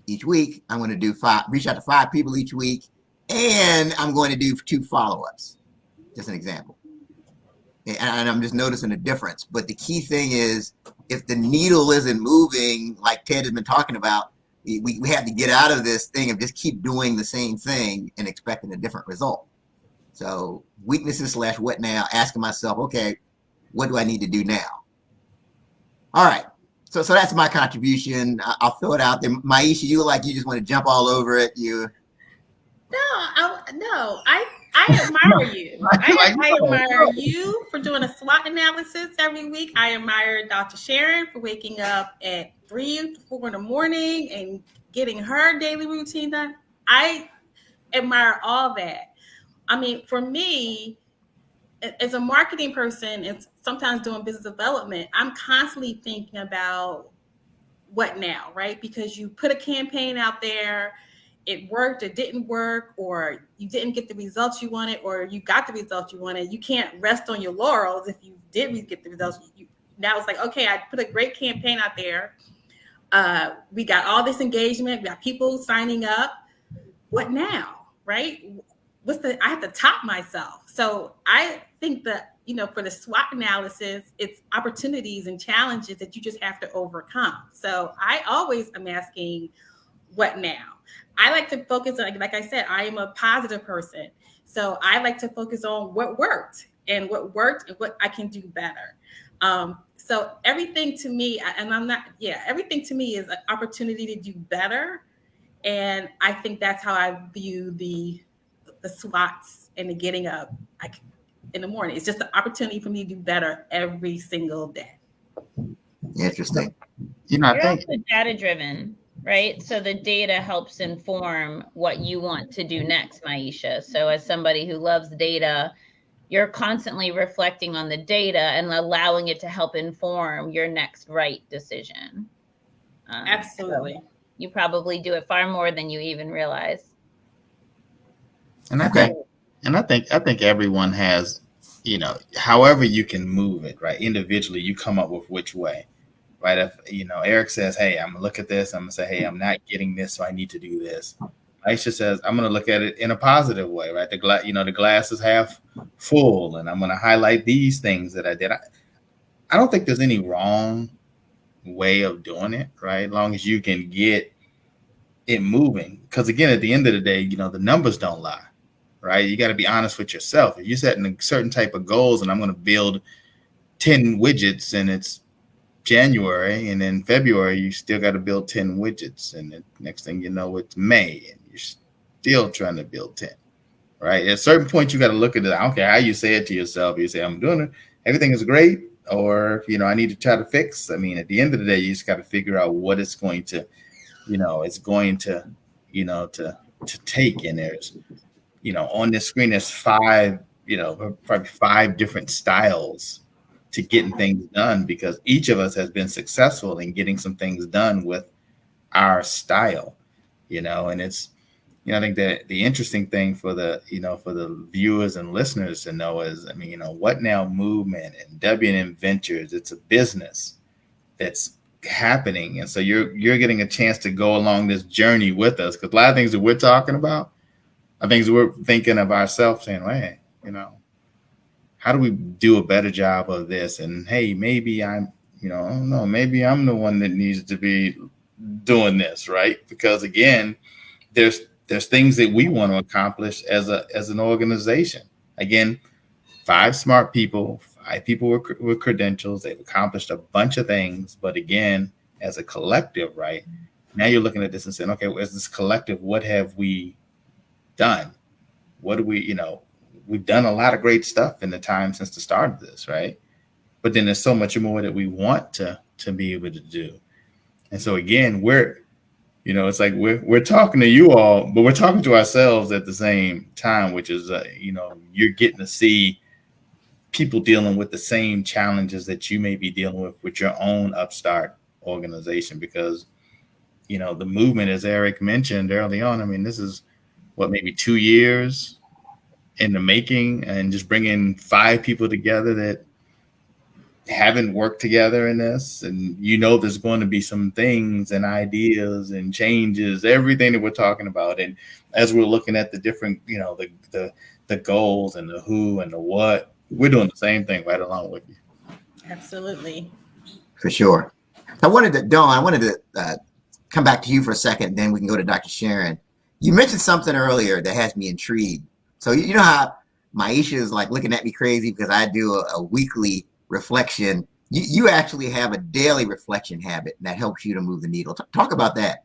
each week, I'm going to reach out to 5 people each week, and I'm going to do 2 follow-ups. Just an example. And I'm just noticing a difference. But the key thing is, if the needle isn't moving, like Ted has been talking about, we have to get out of this thing of just keep doing the same thing and expecting a different result. So weaknesses / what now, asking myself, okay, what do I need to do now? All right. So that's my contribution. I'll throw it out there. Maisha, you look like you just want to jump all over it. I admire you. I admire you for doing a SWOT analysis every week. I admire Dr. Sharon for waking up at 3 to 4 in the morning and getting her daily routine done. I admire all that. I mean, for me, as a marketing person and sometimes doing business development, I'm constantly thinking about what now, right? Because you put a campaign out there, it worked, it didn't work, or you didn't get the results you wanted, or you got the results you wanted. You can't rest on your laurels if you did get the results. Now it's like, okay, I put a great campaign out there. We got all this engagement. We got people signing up. What now, right? I have to top myself. So I think that, for the SWOT analysis, it's opportunities and challenges that you just have to overcome. So I always am asking, what now? I like to focus on, like I said, I am a positive person. So I like to focus on what worked and what I can do better. So everything to me, everything to me is an opportunity to do better. And I think that's how I view the SWOTs and the getting up in the morning. It's just an opportunity for me to do better every single day. Interesting. You're also data driven. right? So the data helps inform what you want to do next, Maisha. So as somebody who loves data, you're constantly reflecting on the data and allowing it to help inform your next right decision. Absolutely. So you probably do it far more than you even realize. And I Okay. think, I think everyone has, however you can move it, right? Individually, you come up with which way, right? If Eric says, "Hey, I'm gonna look at this," I'm gonna say, "Hey, I'm not getting this, so I need to do this." Aisha says, "I'm gonna look at it in a positive way, right? The glass is half full, and I'm gonna highlight these things that I did." I don't think there's any wrong way of doing it, right? As long as you can get it moving, because again, at the end of the day, the numbers don't lie, right? You got to be honest with yourself. If you're setting a certain type of goals, and I'm going to build 10 widgets, and it's January, and in February you still got to build 10 widgets, and the next thing you know, it's May, and you're still trying to build 10, right? At a certain point, you got to look at it. I don't care how you say it to yourself. You say, "I'm doing it, everything is great," or I need to try to fix. I mean, at the end of the day, you just got to figure out what it's going to it's going to to take. And there's on this screen there's five, probably five different styles to getting things done, because each of us has been successful in getting some things done with our style. And it's I think that the interesting thing for the viewers and listeners to know is, I mean, What Now Movement and W&M Ventures, it's a business that's happening. And so you're getting a chance to go along this journey with us, because a lot of things that we're talking about are things we're thinking of ourselves, saying, "Hey, how do we do a better job of this?" And hey, maybe I'm, I don't know, maybe I'm the one that needs to be doing this, right? Because again, there's things that we want to accomplish as an organization. Again, five smart people, five people with credentials. They've accomplished a bunch of things. But again, as a collective, right? Now you're looking at this and saying, "Okay, well, as this collective, what have we done? What do we've done a lot of great stuff in the time since the start of this, right? But then there's so much more that we want to be able to do." And so again, it's like we're talking to you all, but we're talking to ourselves at the same time, which is, you're getting to see people dealing with the same challenges that you may be dealing with your own upstart organization. Because, the movement, as Eric mentioned early on, I mean, this is maybe 2 years in the making, and just bringing five people together that haven't worked together in this. And there's going to be some things and ideas and changes, everything that we're talking about. And as we're looking at the different, the goals and the who and the what, we're doing the same thing right along with you. Absolutely. For sure. I wanted to come back to you for a second, then we can go to Dr. Sharon. You mentioned something earlier that has me intrigued. So you know how Maisha is like looking at me crazy because I do a weekly reflection. You actually have a daily reflection habit that helps you to move the needle. Talk about that.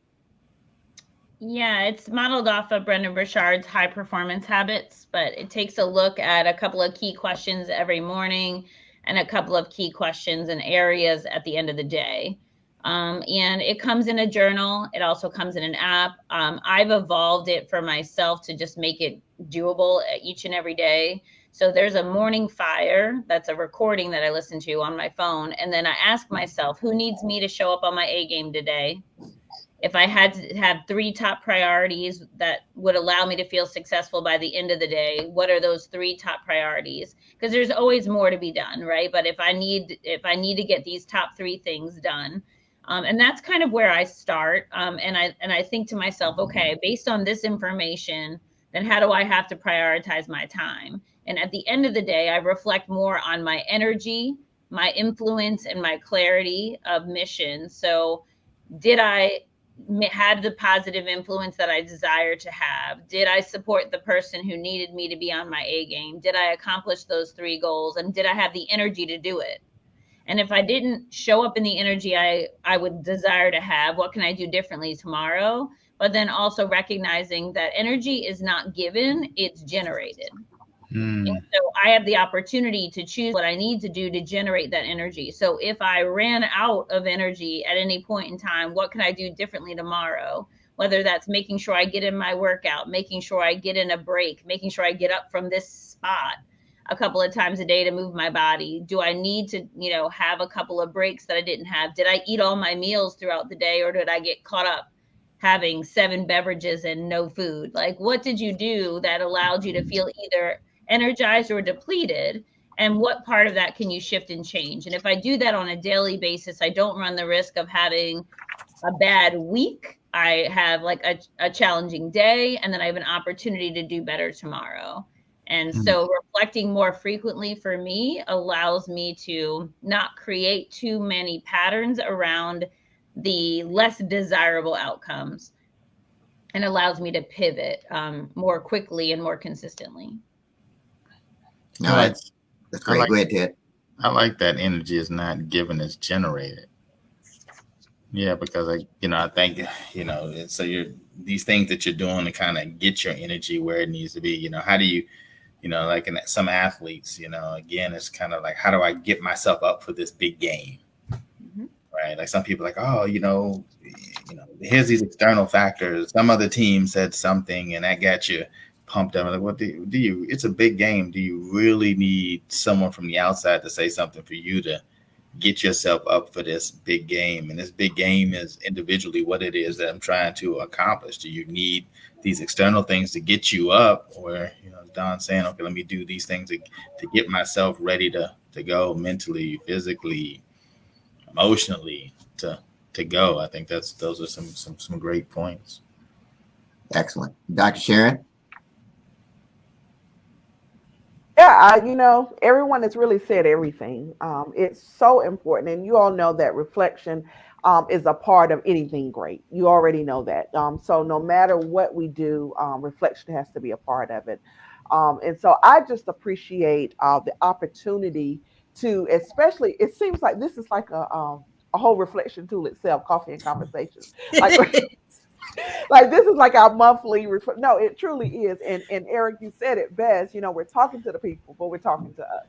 Yeah, it's modeled off of Brendan Burchard's high performance habits, but it takes a look at a couple of key questions every morning and a couple of key questions and areas at the end of the day. And it comes in a journal. It also comes in an app. I've evolved it for myself to just make it doable each and every day. So there's a morning fire. That's a recording that I listen to on my phone. And then I ask myself, who needs me to show up on my A game today? If I had to have 3 top priorities that would allow me to feel successful by the end of the day, what are those 3 top priorities? Because there's always more to be done, right? But if I need to get these top 3 things done, and that's kind of where I start. And I think to myself, okay, based on this information, then how do I have to prioritize my time? And at the end of the day, I reflect more on my energy, my influence, and my clarity of mission. So did I have the positive influence that I desire to have? Did I support the person who needed me to be on my A game? Did I accomplish those 3 goals? And did I have the energy to do it? And if I didn't show up in the energy I would desire to have, what can I do differently tomorrow? But then also recognizing that energy is not given, it's generated. And so I have the opportunity to choose what I need to do to generate that energy. So if I ran out of energy at any point in time, what can I do differently tomorrow? Whether that's making sure I get in my workout, making sure I get in a break, making sure I get up from this spot a couple of times a day to move my body. Do I need to, have a couple of breaks that I didn't have? Did I eat all my meals throughout the day, or did I get caught up having 7 beverages and no food? Like, what did you do that allowed you to feel either energized or depleted? And what part of that can you shift and change? And if I do that on a daily basis, I don't run the risk of having a bad week. I have like a challenging day, and then I have an opportunity to do better tomorrow. And so reflecting more frequently for me allows me to not create too many patterns around the less desirable outcomes, and allows me to pivot more quickly and more consistently. No, that's great. Go ahead, Ted. I like that energy is not given, it's generated. Yeah, because I think, so these things that you're doing to kind of get your energy where it needs to be, how do you, like in some athletes, again, it's kind of like, how do I get myself up for this big game? Right? Like some people are like, oh, here's these external factors. Some other team said something and that got you pumped up. Like, what do you, it's a big game. Do you really need someone from the outside to say something for you to get yourself up for this big game? And this big game is individually what it is that I'm trying to accomplish. Do you need these external things to get you up? Or, as Don saying, okay, let me do these things to get myself ready to go mentally, physically, emotionally to go. I think those are some great points. Excellent. Dr. Sharon? Yeah, everyone has really said everything. It's so important. And you all know that reflection is a part of anything great. You already know that. So no matter what we do, reflection has to be a part of it. And so I just appreciate the opportunity to, especially, it seems like this is like a whole reflection tool itself, Coffee and Conversations. Like this is like our monthly. No, it truly is. And Eric, you said it best. We're talking to the people, but we're talking to us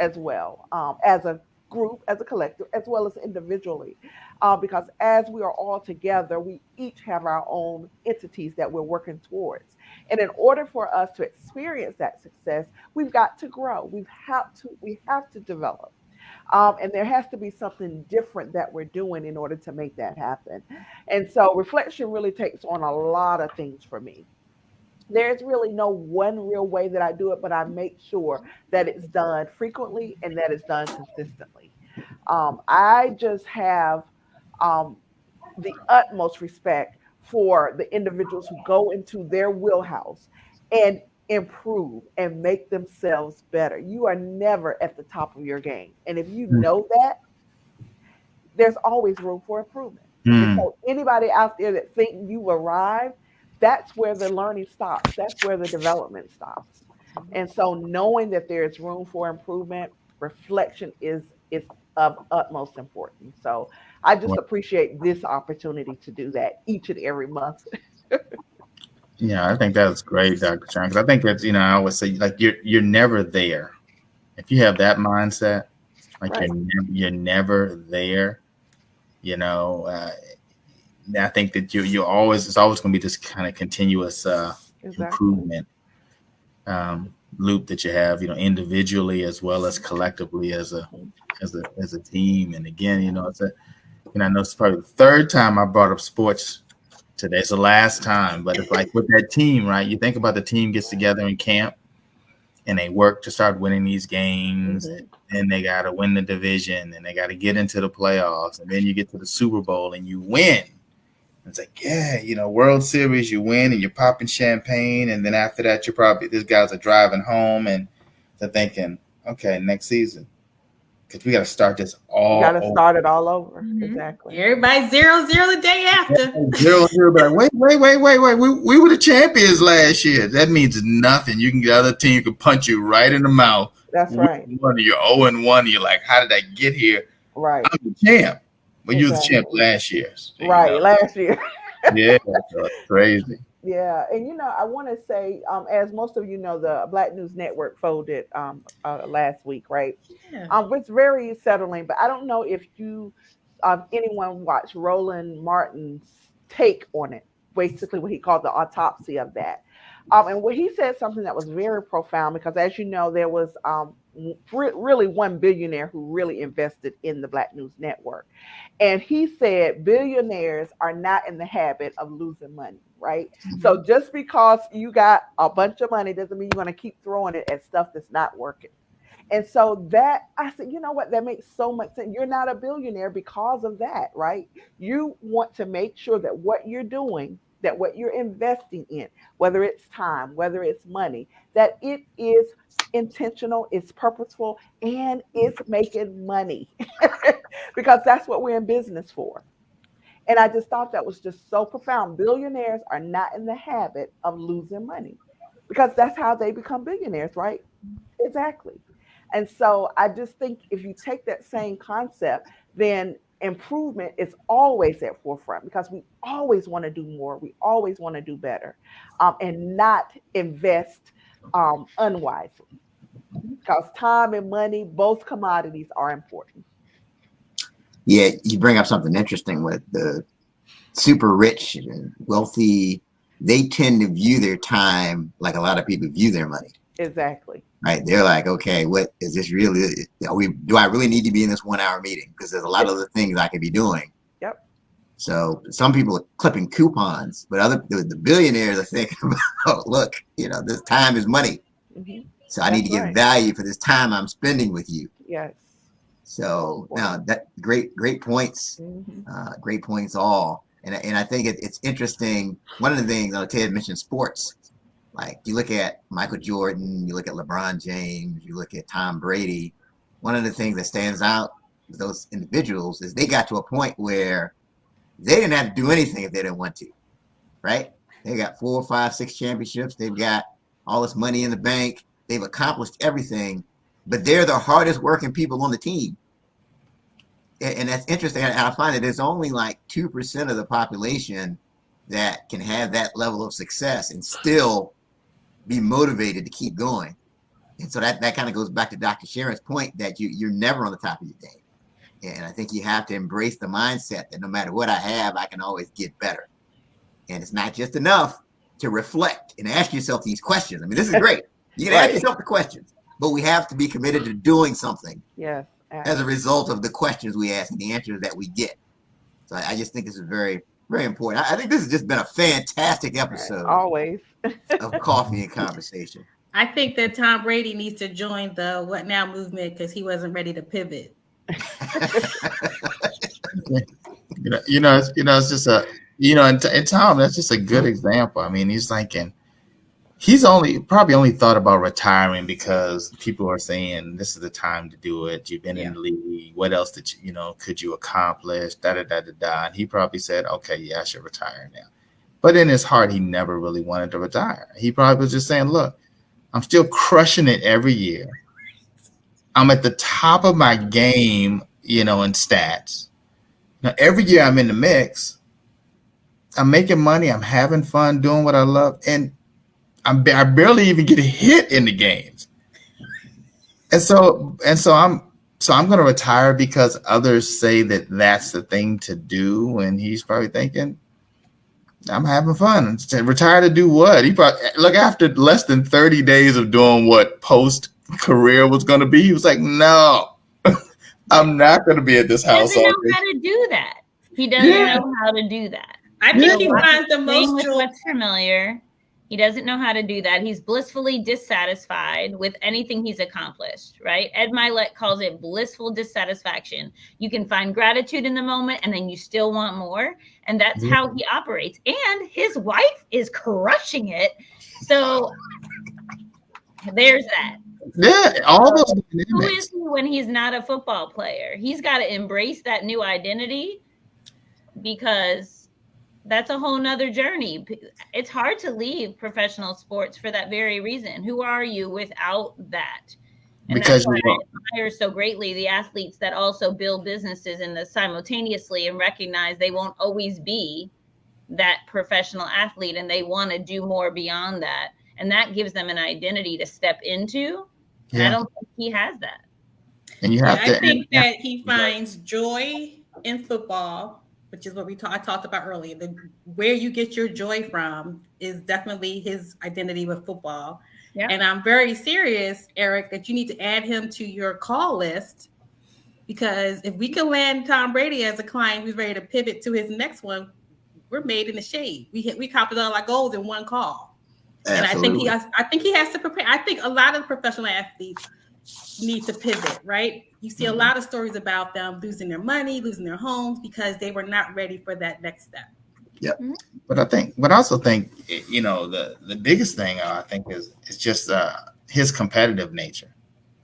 as well, as a group, as a collective, as well as individually, because as we are all together, we each have our own entities that we're working towards. And in order for us to experience that success, we've got to grow. We have to develop. And there has to be something different that we're doing in order to make that happen. And so reflection really takes on a lot of things for me. There's really no one real way that I do it, but I make sure that it's done frequently and that it's done consistently. I just have the utmost respect for the individuals who go into their wheelhouse and improve and make themselves better. You are never at the top of your game. And if you know that, there's always room for improvement. And so anybody out there that think you've arrived, that's where the learning stops. That's where the development stops. And so knowing that there's room for improvement, reflection is of utmost importance. So I just appreciate this opportunity to do that each and every month. Yeah, I think that's great, Dr. Chan, because I think that's, I always say, like, you're never there. If you have that mindset, like Right. you're never there, I think that it's always going to be this kind of continuous improvement loop that you have, individually as well as collectively as a team. And again, I know it's probably the third time I brought up sports. Today's the last time, but it's like with that team, right? You think about the team gets together in camp and they work to start winning these games, and then they got to win the division, and they got to get into the playoffs, and then you get to the Super Bowl and you win. It's like, yeah, World Series, you win and you're popping champagne, and then after that, these guys are driving home and they're thinking, okay, next season, because we got to start this all. Got to start it all over. Exactly. Everybody 0-0 the day after. 0-0, but wait. We were the champions last year. That means nothing. You can get the other team can punch you right in the mouth. That's right. You're 0-1. You're like, how did I get here? Right. I'm the champ. But you were the champ last year. Right, last year. Yeah, that's crazy. Yeah, and I want to say, as most of you know, the Black News Network folded last week, right? Yeah. It's very settling, but I don't know if anyone watched Roland Martin's take on it, basically what he called the autopsy of that. And what he said something that was very profound because, as you know, there was really one billionaire who really invested in the Black News Network. And he said billionaires are not in the habit of losing money, right? Mhm. So just because you got a bunch of money doesn't mean you're going to keep throwing it at stuff that's not working. And so that I said, you know what, that makes so much sense. You're not a billionaire because of that, right? You want to make sure that what you're doing, that what you're investing in, whether it's time, whether it's money, that it is intentional, it's purposeful, and it's making money. Because that's what we're in business for. And I just thought that was just so profound. Billionaires are not in the habit of losing money because that's how they become billionaires, right? Exactly. And so I just think if you take that same concept, then improvement is always at forefront because we always want to do more. We always want to do better, and not invest unwisely because time and money, both commodities, are important. Yeah, you bring up something interesting with the super rich and wealthy. They tend to view their time like a lot of people view their money. Exactly. Right? They're like, okay, what is this really? Do I really need to be in this 1 hour meeting? Because there's a lot of other things I could be doing. Yep. So some people are clipping coupons, but the billionaires are thinking about, look, this time is money. Hmm. So I need That's to get right. value for this time I'm spending with you. Yes. So now that great points, Hmm. great points all. And I think it's interesting. One of the things Ted mentioned sports. Like you look at Michael Jordan, you look at LeBron James, you look at Tom Brady. One of the things that stands out with those individuals is they got to a point where they didn't have to do anything if they didn't want to, right? They got 4, 5, 6 championships. They've got all this money in the bank. They've accomplished everything, but they're the hardest working people on the team. And that's interesting. And I find that there's only like 2% of the population that can have that level of success and still be motivated to keep going. And so that kind of goes back to Dr. Sharon's point that you're never on the top of your game. And I think you have to embrace the mindset that no matter what I have, I can always get better. And it's not just enough to reflect and ask yourself these questions. I mean, this is great. You can ask Right. yourself the questions, but we have to be committed to doing something Yes. as a result of the questions we ask and the answers that we get. So I just think this is very, very important. I think this has just been a fantastic episode Always. of Coffee and Conversation. I think that Tom Brady needs to join the What Now movement because he wasn't ready to pivot. It's just and Tom, that's just a good example. I mean, he's probably only thought about retiring because people are saying this is the time to do it. You've been in the league. What else could you accomplish? Da da da da da. And he probably said, okay, yeah, I should retire now. But in his heart, he never really wanted to retire. He probably was just saying, look, I'm still crushing it every year. I'm at the top of my game, in stats. Now, every year I'm in the mix. I'm making money. I'm having fun doing what I love. And I barely even get a hit in the games. And so I'm going to retire because others say that that's the thing to do. And he's probably thinking, I'm having fun. Retire to do what? He probably, look, after less than 30 days of doing what post career was going to be, he was like, no, I'm not going to be at this house. He doesn't know how to do that. He doesn't know how to do that. I think he finds the most with what's familiar. He doesn't know how to do that. He's blissfully dissatisfied with anything he's accomplished, right? Ed Milet calls it blissful dissatisfaction. You can find gratitude in the moment and then you still want more. And that's how he operates. And his wife is crushing it. So there's that. Yeah, all those dynamics. Who is he when he's not a football player? He's got to embrace that new identity because that's a whole nother journey. It's hard to leave professional sports for that very reason. Who are you without that? And because that's why I admire so greatly the athletes that also build businesses and simultaneously and recognize they won't always be that professional athlete and they want to do more beyond that. And that gives them an identity to step into. And I don't think he has that. And you have I think that he finds joy in football, which is what I talked about earlier. Where you get your joy from is definitely his identity with football. Yeah. And I'm very serious, Eric, that you need to add him to your call list, because if we can land Tom Brady as a client who's ready to pivot to his next one, we're made in the shade. We accomplished all our goals in one call. Absolutely. And I think he has to prepare. I think a lot of professional athletes need to pivot, right? You see a lot of stories about them losing their money, losing their homes because they were not ready for that next step. Yep. But I also think, the biggest thing I think is just his competitive nature,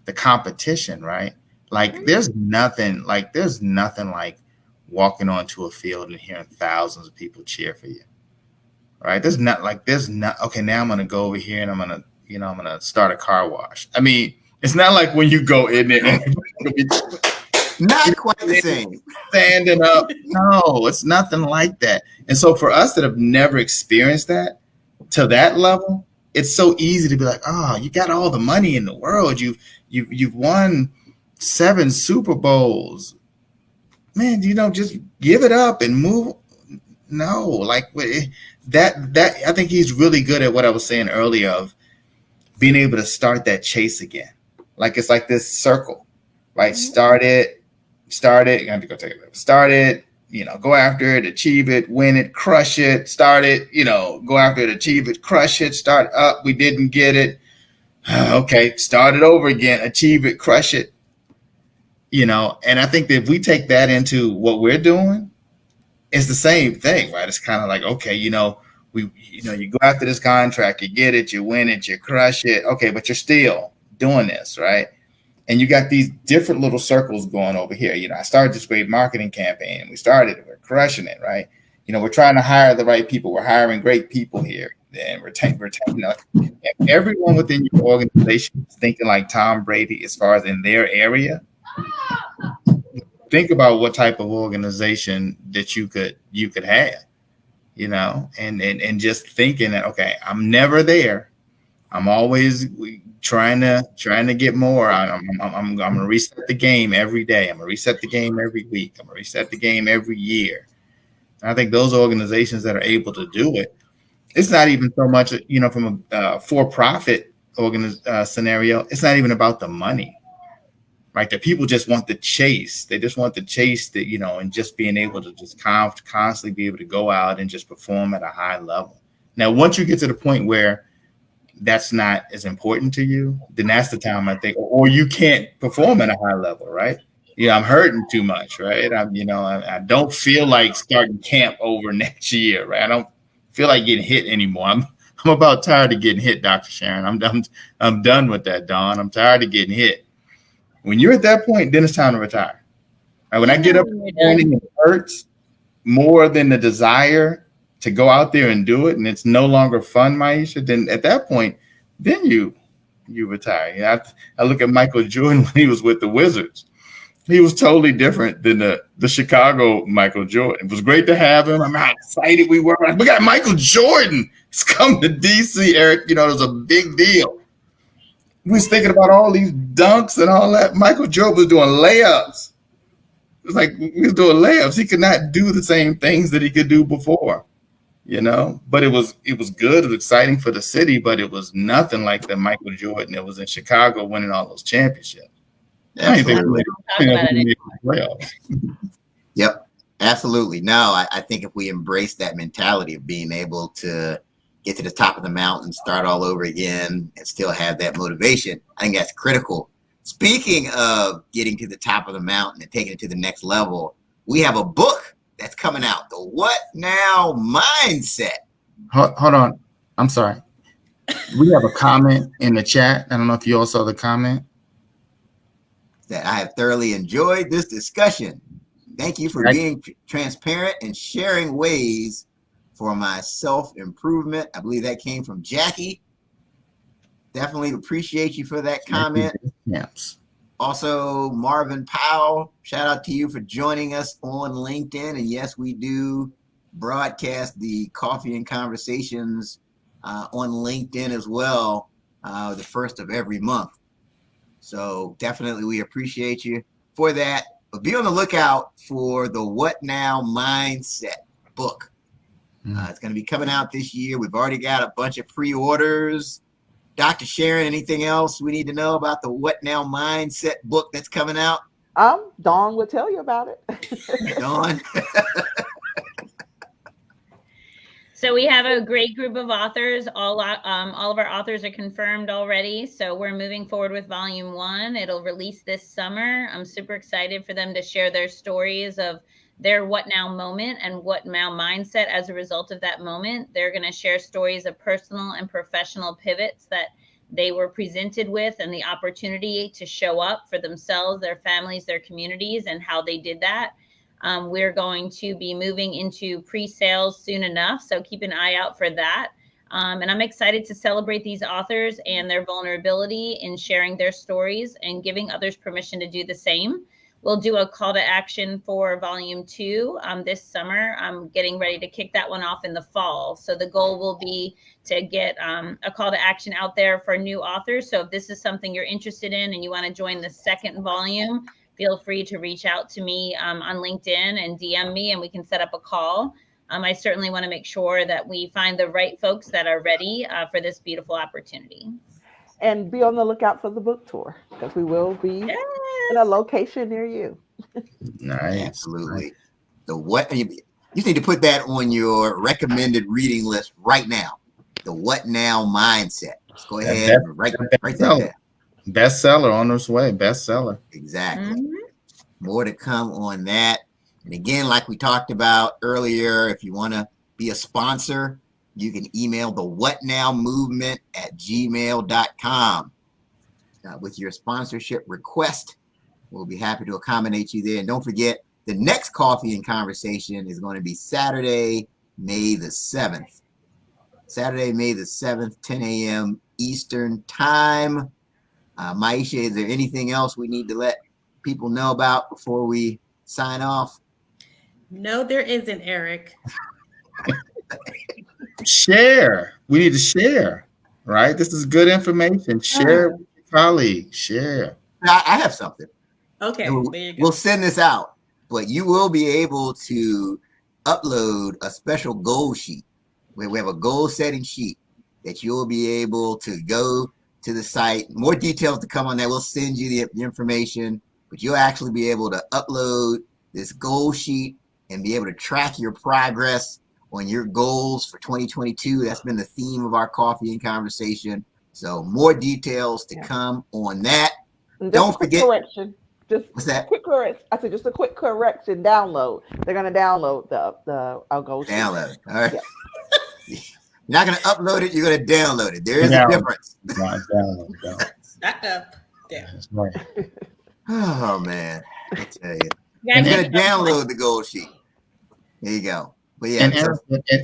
the competition, right? Like there's nothing like walking onto a field and hearing thousands of people cheer for you, right? Okay, now I'm going to go over here and I'm going to start a car wash. I mean, it's not like when you go in there and not quite the same. Standing up. No, it's nothing like that. And so for us that have never experienced that to that level, it's so easy to be like, oh, you got all the money in the world. You've won 7 Super Bowls. Man, just give it up and move. No, like that I think he's really good at what I was saying earlier of being able to start that chase again. Like it's like this circle, right? Start it. You have to go take it. Start it, go after it, achieve it, win it, crush it, start it, go after it, achieve it, crush it, start up. We didn't get it. Okay, start it over again, achieve it, crush it. And I think that if we take that into what we're doing, it's the same thing, right? It's kind of like, okay, you go after this contract, you get it, you win it, you crush it. Okay, but you're still doing this, right? And you got these different little circles going over here. I started this great marketing campaign and we're crushing it, right? We're trying to hire the right people. We're hiring great people here and retain. And everyone within your organization is thinking like Tom Brady as far as in their area. Think about what type of organization that you could have, and just thinking that, okay, I'm never there. I'm always trying to get more. I'm going to reset the game every day. I'm going to reset the game every week. I'm going to reset the game every year. And I think those organizations that are able to do it, it's not even so much, from a for-profit scenario, it's not even about the money, right? That people just want the chase. They just want the chase that, and just being able to just constantly be able to go out and just perform at a high level. Now, once you get to the point where that's not as important to you, then that's the time I think, or you can't perform at a high level, right? I'm hurting too much, right? I don't feel like starting camp over next year, right? I don't feel like getting hit anymore. I'm about tired of getting hit, Dr. Sharon. I'm done with that, Dawn. I'm tired of getting hit. When you're at that point, then it's time to retire. Right? When I get up in the morning and it hurts more than the desire to go out there and do it, and it's no longer fun, Maisha, then at that point, then you retire. I look at Michael Jordan when he was with the Wizards. He was totally different than the Chicago Michael Jordan. It was great to have him. I'm how excited we were. We got Michael Jordan. He's come to DC, Eric. It was a big deal. We was thinking about all these dunks and all that. Michael Jordan was doing layups. It was like he was doing layups. He could not do the same things that he could do before. But it was good. It was exciting for the city, but it was nothing like the Michael Jordan that was in Chicago winning all those championships. Absolutely. Yep, absolutely. No, I think if we embrace that mentality of being able to get to the top of the mountain, start all over again, and still have that motivation, I think that's critical. Speaking of getting to the top of the mountain and taking it to the next level, we have a book that's coming out, The What Now Mindset. Hold on. I'm sorry. We have a comment in the chat. I don't know if you all saw the comment. That I have thoroughly enjoyed this discussion. Thank you for being transparent and sharing ways for my self-improvement. I believe that came from Jackie. Definitely appreciate you for that comment. Yes. Also, Marvin Powell, shout out to you for joining us on LinkedIn. And yes, we do broadcast the Coffee and Conversations on LinkedIn as well, the first of every month. So definitely we appreciate you for that. But be on the lookout for the What Now Mindset book. It's going to be coming out this year. We've already got a bunch of pre-orders. Dr. Sharon, anything else we need to know about the What Now Mindset book that's coming out? Dawn will tell you about it. Dawn? So we have a great group of authors. All of our authors are confirmed already. So we're moving forward with volume 1. It'll release this summer. I'm super excited for them to share their stories of their what now moment and what now mindset as a result of that moment. They're going to share stories of personal and professional pivots that they were presented with and the opportunity to show up for themselves, their families, their communities, and how they did that. We're going to be moving into pre-sales soon enough, so keep an eye out for that. And I'm excited to celebrate these authors and their vulnerability in sharing their stories and giving others permission to do the same. We'll do a call to action for volume 2 this summer. I'm getting ready to kick that one off in the fall. So the goal will be to get a call to action out there for new authors. So if this is something you're interested in and you want to join the second volume, feel free to reach out to me on LinkedIn and DM me, and we can set up a call. I certainly want to make sure that we find the right folks that are ready for this beautiful opportunity. And be on the lookout for the book tour, because we will be in a location near you. Nice. Absolutely. The what you need to put that on your recommended reading list right now. The What Now Mindset. Let's go ahead and write that down. Bestseller on its way. Bestseller. Exactly. More to come on that. And again, like we talked about earlier, if you want to be a sponsor, you can email the whatnowmovement@gmail.com with your sponsorship request. We'll be happy to accommodate you there. And don't forget, the next Coffee and Conversation is going to be Saturday, May the 7th. Saturday, May the 7th, 10 a.m. Eastern Time. Maisha, is there anything else we need to let people know about before we sign off? No, there isn't, Eric. Share. We need to share, right? This is good information. Share with your colleagues. Share. I have something. Okay, there you go. We'll send this out, but you will be able to upload a special goal sheet where we have a goal setting sheet that you'll be able to go to the site. More details to come on that. We'll send you the information, but you'll actually be able to upload this goal sheet and be able to track your progress on your goals for 2022. That's been the theme of our Coffee and Conversation. So more details to come on that. Don't forget. Correction. What's that? Quick correction. I said just a quick correction. Download. They're gonna download the goal sheet. Download. All right. Yeah. You're not going to upload it. You're going to download it. There is a difference. Download. Not up. Down. Right. Oh, man. I tell you. You're going to download the goal sheet. There you go. But yeah.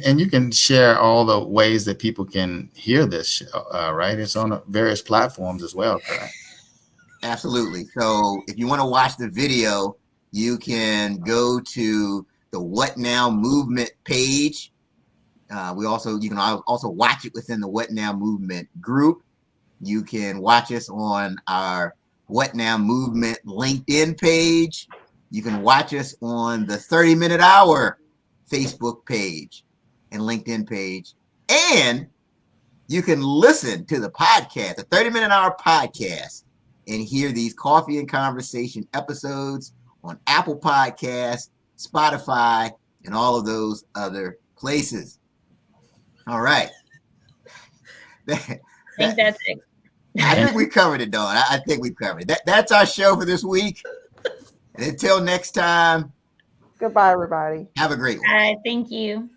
And you can share all the ways that people can hear this show, right? It's on various platforms as well, correct? Absolutely. So if you want to watch the video, you can go to the What Now Movement page. You can also watch it within the What Now Movement group. You can watch us on our What Now Movement LinkedIn page. You can watch us on the 30-Minute Hour Facebook page and LinkedIn page. And you can listen to the podcast, the 30-Minute Hour podcast, and hear these Coffee and Conversation episodes on Apple Podcasts, Spotify, and all of those other places. All right. I think that's it. I think we covered it, Dawn. I think we covered it. That's our show for this week. And until next time. Goodbye, everybody. Have a great one. All right. Thank you.